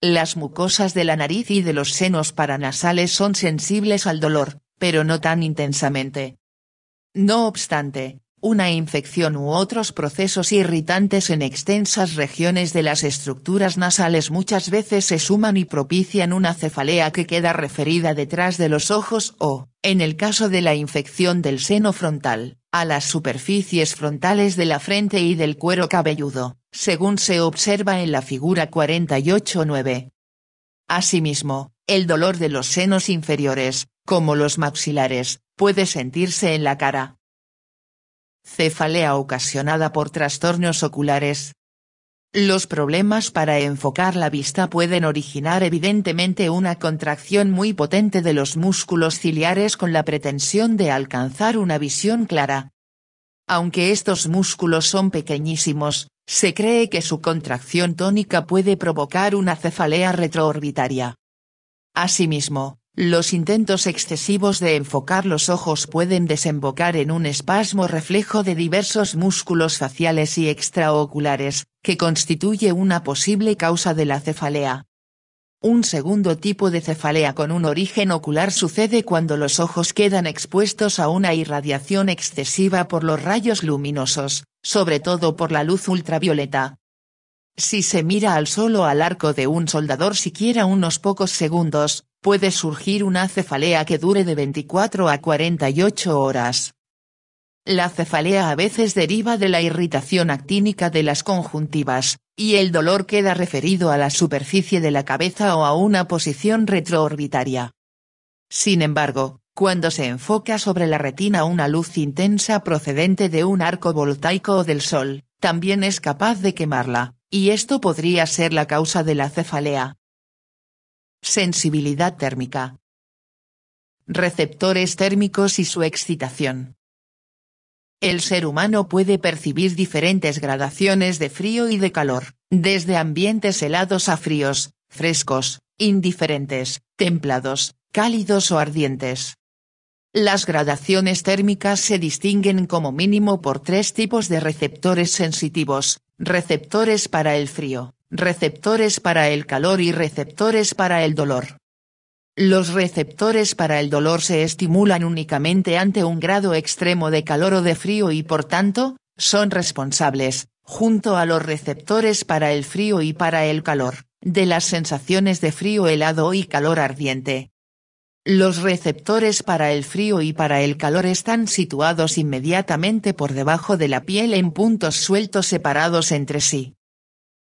Las mucosas de la nariz y de los senos paranasales son sensibles al dolor, pero no tan intensamente. No obstante, una infección u otros procesos irritantes en extensas regiones de las estructuras nasales muchas veces se suman y propician una cefalea que queda referida detrás de los ojos o, en el caso de la infección del seno frontal, a las superficies frontales de la frente y del cuero cabelludo, según se observa en la figura 48-9. Asimismo, el dolor de los senos inferiores, como los maxilares, puede sentirse en la cara. Cefalea ocasionada por trastornos oculares. Los problemas para enfocar la vista pueden originar evidentemente una contracción muy potente de los músculos ciliares con la pretensión de alcanzar una visión clara. Aunque estos músculos son pequeñísimos, se cree que su contracción tónica puede provocar una cefalea retroorbitaria. Asimismo, los intentos excesivos de enfocar los ojos pueden desembocar en un espasmo reflejo de diversos músculos faciales y extraoculares, que constituye una posible causa de la cefalea. Un segundo tipo de cefalea con un origen ocular sucede cuando los ojos quedan expuestos a una irradiación excesiva por los rayos luminosos, sobre todo por la luz ultravioleta. Si se mira al sol o al arco de un soldador siquiera unos pocos segundos, puede surgir una cefalea que dure de 24 a 48 horas. La cefalea a veces deriva de la irritación actínica de las conjuntivas, y el dolor queda referido a la superficie de la cabeza o a una posición retroorbitaria. Sin embargo, cuando se enfoca sobre la retina una luz intensa procedente de un arco voltaico o del sol, también es capaz de quemarla, y esto podría ser la causa de la cefalea. Sensibilidad térmica. receptores térmicos y su excitación. El ser humano puede percibir diferentes gradaciones de frío y de calor, desde ambientes helados a fríos, frescos, indiferentes, templados, cálidos o ardientes. Las gradaciones térmicas se distinguen como mínimo por 3 tipos de receptores sensitivos: receptores para el frío, receptores para el calor y receptores para el dolor. Los receptores para el dolor se estimulan únicamente ante un grado extremo de calor o de frío y por tanto, son responsables, junto a los receptores para el frío y para el calor, de las sensaciones de frío helado y calor ardiente. Los receptores para el frío y para el calor están situados inmediatamente por debajo de la piel en puntos sueltos separados entre sí.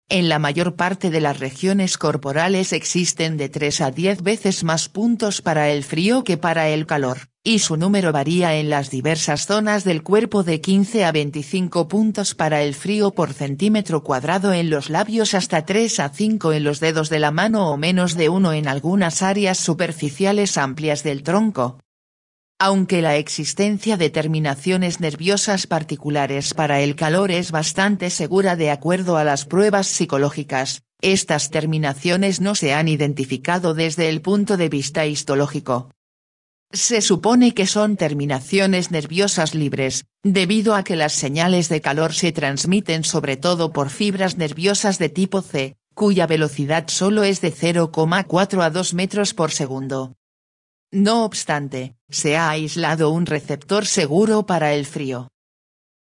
En la mayor parte de las regiones corporales existen de 3 a 10 veces más puntos para el frío que para el calor, y su número varía en las diversas zonas del cuerpo de 15 a 25 puntos para el frío por centímetro cuadrado en los labios hasta 3 a 5 en los dedos de la mano o menos de 1 en algunas áreas superficiales amplias del tronco. Aunque la existencia de terminaciones nerviosas particulares para el calor es bastante segura de acuerdo a las pruebas psicológicas, estas terminaciones no se han identificado desde el punto de vista histológico. Se supone que son terminaciones nerviosas libres, debido a que las señales de calor se transmiten sobre todo por fibras nerviosas de tipo C, cuya velocidad solo es de 0,4 a 2 metros por segundo. No obstante, se ha aislado un receptor seguro para el frío.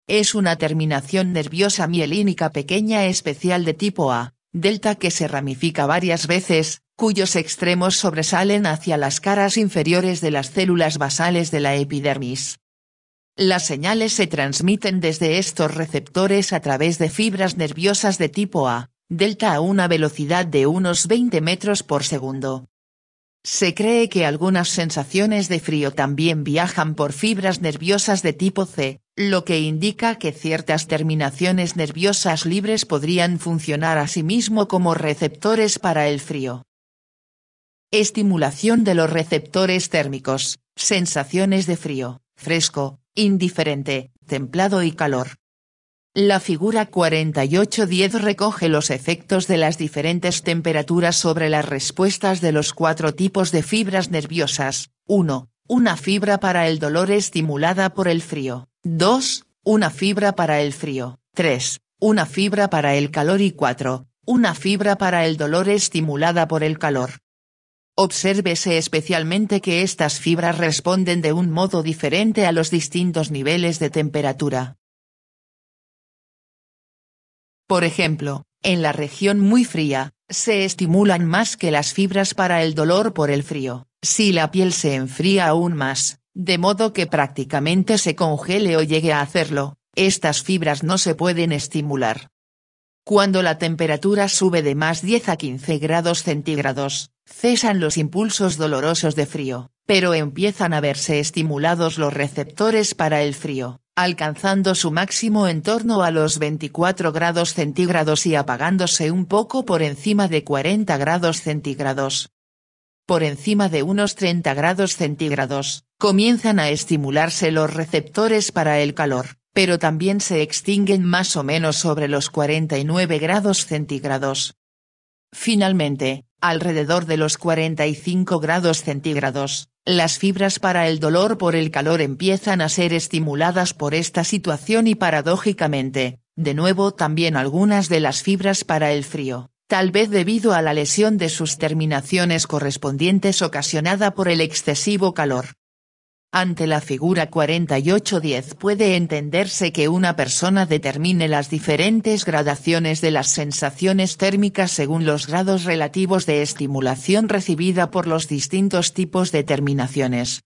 Es una terminación nerviosa mielínica pequeña especial de tipo A, delta que se ramifica varias veces, cuyos extremos sobresalen hacia las caras inferiores de las células basales de la epidermis. Las señales se transmiten desde estos receptores a través de fibras nerviosas de tipo A, delta a una velocidad de unos 20 metros por segundo. Se cree que algunas sensaciones de frío también viajan por fibras nerviosas de tipo C, lo que indica que ciertas terminaciones nerviosas libres podrían funcionar asimismo como receptores para el frío. Estimulación de los receptores térmicos, sensaciones de frío, fresco, indiferente, templado y calor. La figura 4810 recoge los efectos de las diferentes temperaturas sobre las respuestas de los 4 tipos de fibras nerviosas. 1. Una fibra para el dolor estimulada por el frío. 2. Una fibra para el frío. 3. Una fibra para el calor y 4. Una fibra para el dolor estimulada por el calor. Obsérvese especialmente que estas fibras responden de un modo diferente a los distintos niveles de temperatura. Por ejemplo, en la región muy fría, se estimulan más que las fibras para el dolor por el frío, si la piel se enfría aún más, de modo que prácticamente se congele o llegue a hacerlo, estas fibras no se pueden estimular. Cuando la temperatura sube de más 10 a 15 grados centígrados, cesan los impulsos dolorosos de frío, pero empiezan a verse estimulados los receptores para el frío, alcanzando su máximo en torno a los 24 grados centígrados y apagándose un poco por encima de 40 grados centígrados. Por encima de unos 30 grados centígrados, comienzan a estimularse los receptores para el calor, pero también se extinguen más o menos sobre los 49 grados centígrados. Finalmente, alrededor de los 45 grados centígrados, las fibras para el dolor por el calor empiezan a ser estimuladas por esta situación y paradójicamente, de nuevo también algunas de las fibras para el frío, tal vez debido a la lesión de sus terminaciones correspondientes ocasionada por el excesivo calor. Ante la figura 4810 puede entenderse que una persona determine las diferentes gradaciones de las sensaciones térmicas según los grados relativos de estimulación recibida por los distintos tipos de terminaciones.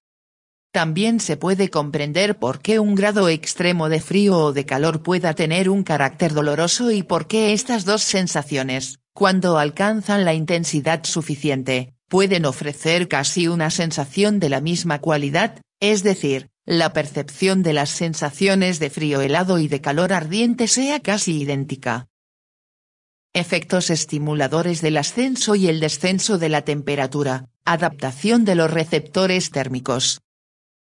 También se puede comprender por qué un grado extremo de frío o de calor pueda tener un carácter doloroso y por qué estas dos sensaciones, cuando alcanzan la intensidad suficiente, pueden ofrecer casi una sensación de la misma cualidad, es decir, la percepción de las sensaciones de frío helado y de calor ardiente sea casi idéntica. Efectos estimuladores del ascenso y el descenso de la temperatura. Adaptación de los receptores térmicos.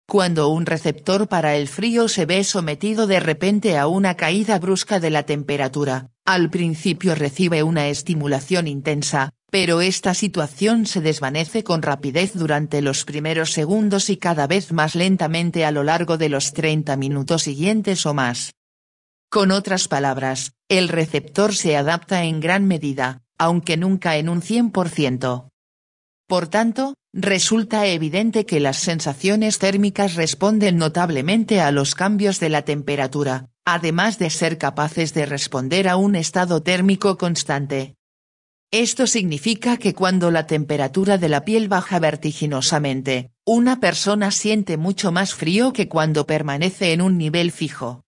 Cuando un receptor para el frío se ve sometido de repente a una caída brusca de la temperatura, al principio recibe una estimulación intensa, pero esta situación se desvanece con rapidez durante los primeros segundos y cada vez más lentamente a lo largo de los 30 minutos siguientes o más. Con otras palabras, el receptor se adapta en gran medida, aunque nunca en un 100%. Por tanto, resulta evidente que las sensaciones térmicas responden notablemente a los cambios de la temperatura, además de ser capaces de responder a un estado térmico constante. Esto significa que cuando la temperatura de la piel baja vertiginosamente, una persona siente mucho más frío que cuando permanece en un nivel fijo.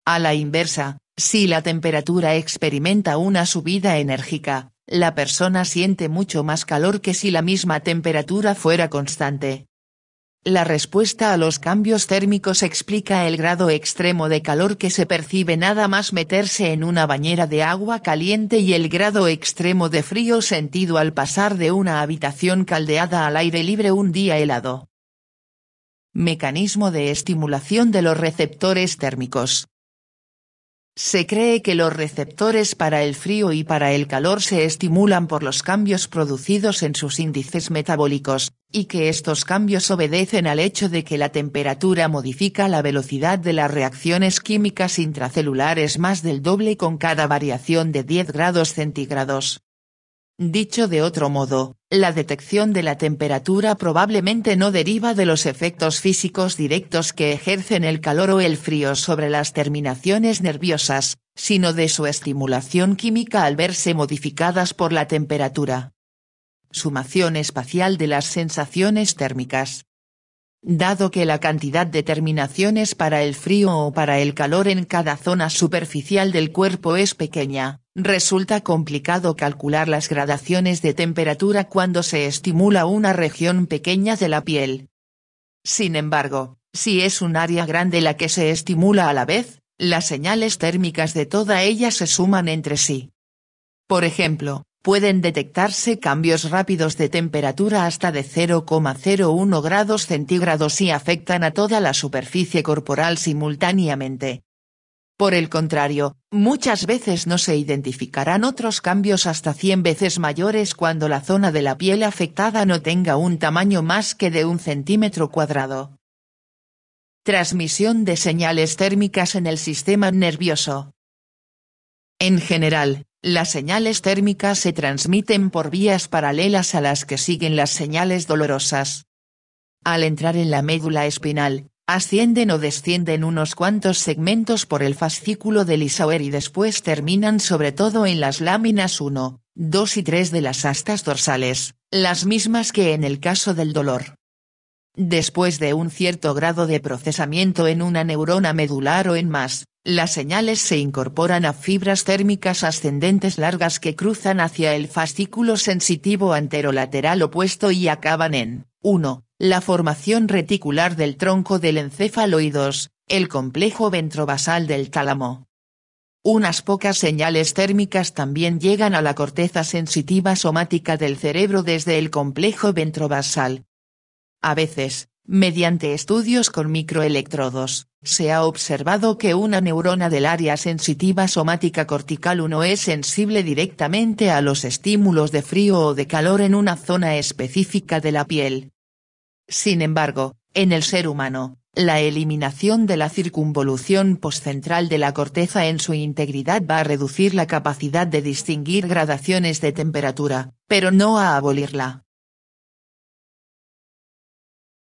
A la inversa, si la temperatura experimenta una subida enérgica, la persona siente mucho más calor que si la misma temperatura fuera constante. La respuesta a los cambios térmicos explica el grado extremo de calor que se percibe nada más meterse en una bañera de agua caliente y el grado extremo de frío sentido al pasar de una habitación caldeada al aire libre un día helado. Mecanismo de estimulación de los receptores térmicos. Se cree que los receptores para el frío y para el calor se estimulan por los cambios producidos en sus índices metabólicos, y que estos cambios obedecen al hecho de que la temperatura modifica la velocidad de las reacciones químicas intracelulares más del doble con cada variación de 10 grados centígrados. Dicho de otro modo, la detección de la temperatura probablemente no deriva de los efectos físicos directos que ejercen el calor o el frío sobre las terminaciones nerviosas, sino de su estimulación química al verse modificadas por la temperatura. Sumación espacial de las sensaciones térmicas. Dado que la cantidad de terminaciones para el frío o para el calor en cada zona superficial del cuerpo es pequeña, resulta complicado calcular las gradaciones de temperatura cuando se estimula una región pequeña de la piel. Sin embargo, si es un área grande la que se estimula a la vez, las señales térmicas de toda ella se suman entre sí. Por ejemplo, pueden detectarse cambios rápidos de temperatura hasta de 0,01 grados centígrados y afectan a toda la superficie corporal simultáneamente. Por el contrario, muchas veces no se identificarán otros cambios hasta 100 veces mayores cuando la zona de la piel afectada no tenga un tamaño más que de 1 centímetro cuadrado. Transmisión de señales térmicas en el sistema nervioso. En general, las señales térmicas se transmiten por vías paralelas a las que siguen las señales dolorosas. Al entrar en la médula espinal, ascienden o descienden unos cuantos segmentos por el fascículo del Isauer y después terminan sobre todo en las láminas 1, 2 y 3 de las astas dorsales, las mismas que en el caso del dolor. Después de un cierto grado de procesamiento en una neurona medular o en más, las señales se incorporan a fibras térmicas ascendentes largas que cruzan hacia el fascículo sensitivo anterolateral opuesto y acaban en 1. La formación reticular del tronco del encéfalo y 2. El complejo ventrobasal del tálamo. Unas pocas señales térmicas también llegan a la corteza sensitiva somática del cerebro desde el complejo ventrobasal. A veces, mediante estudios con microelectrodos, se ha observado que una neurona del área sensitiva somática cortical 1 es sensible directamente a los estímulos de frío o de calor en una zona específica de la piel. Sin embargo, en el ser humano, la eliminación de la circunvolución postcentral de la corteza en su integridad va a reducir la capacidad de distinguir gradaciones de temperatura, pero no a abolirla.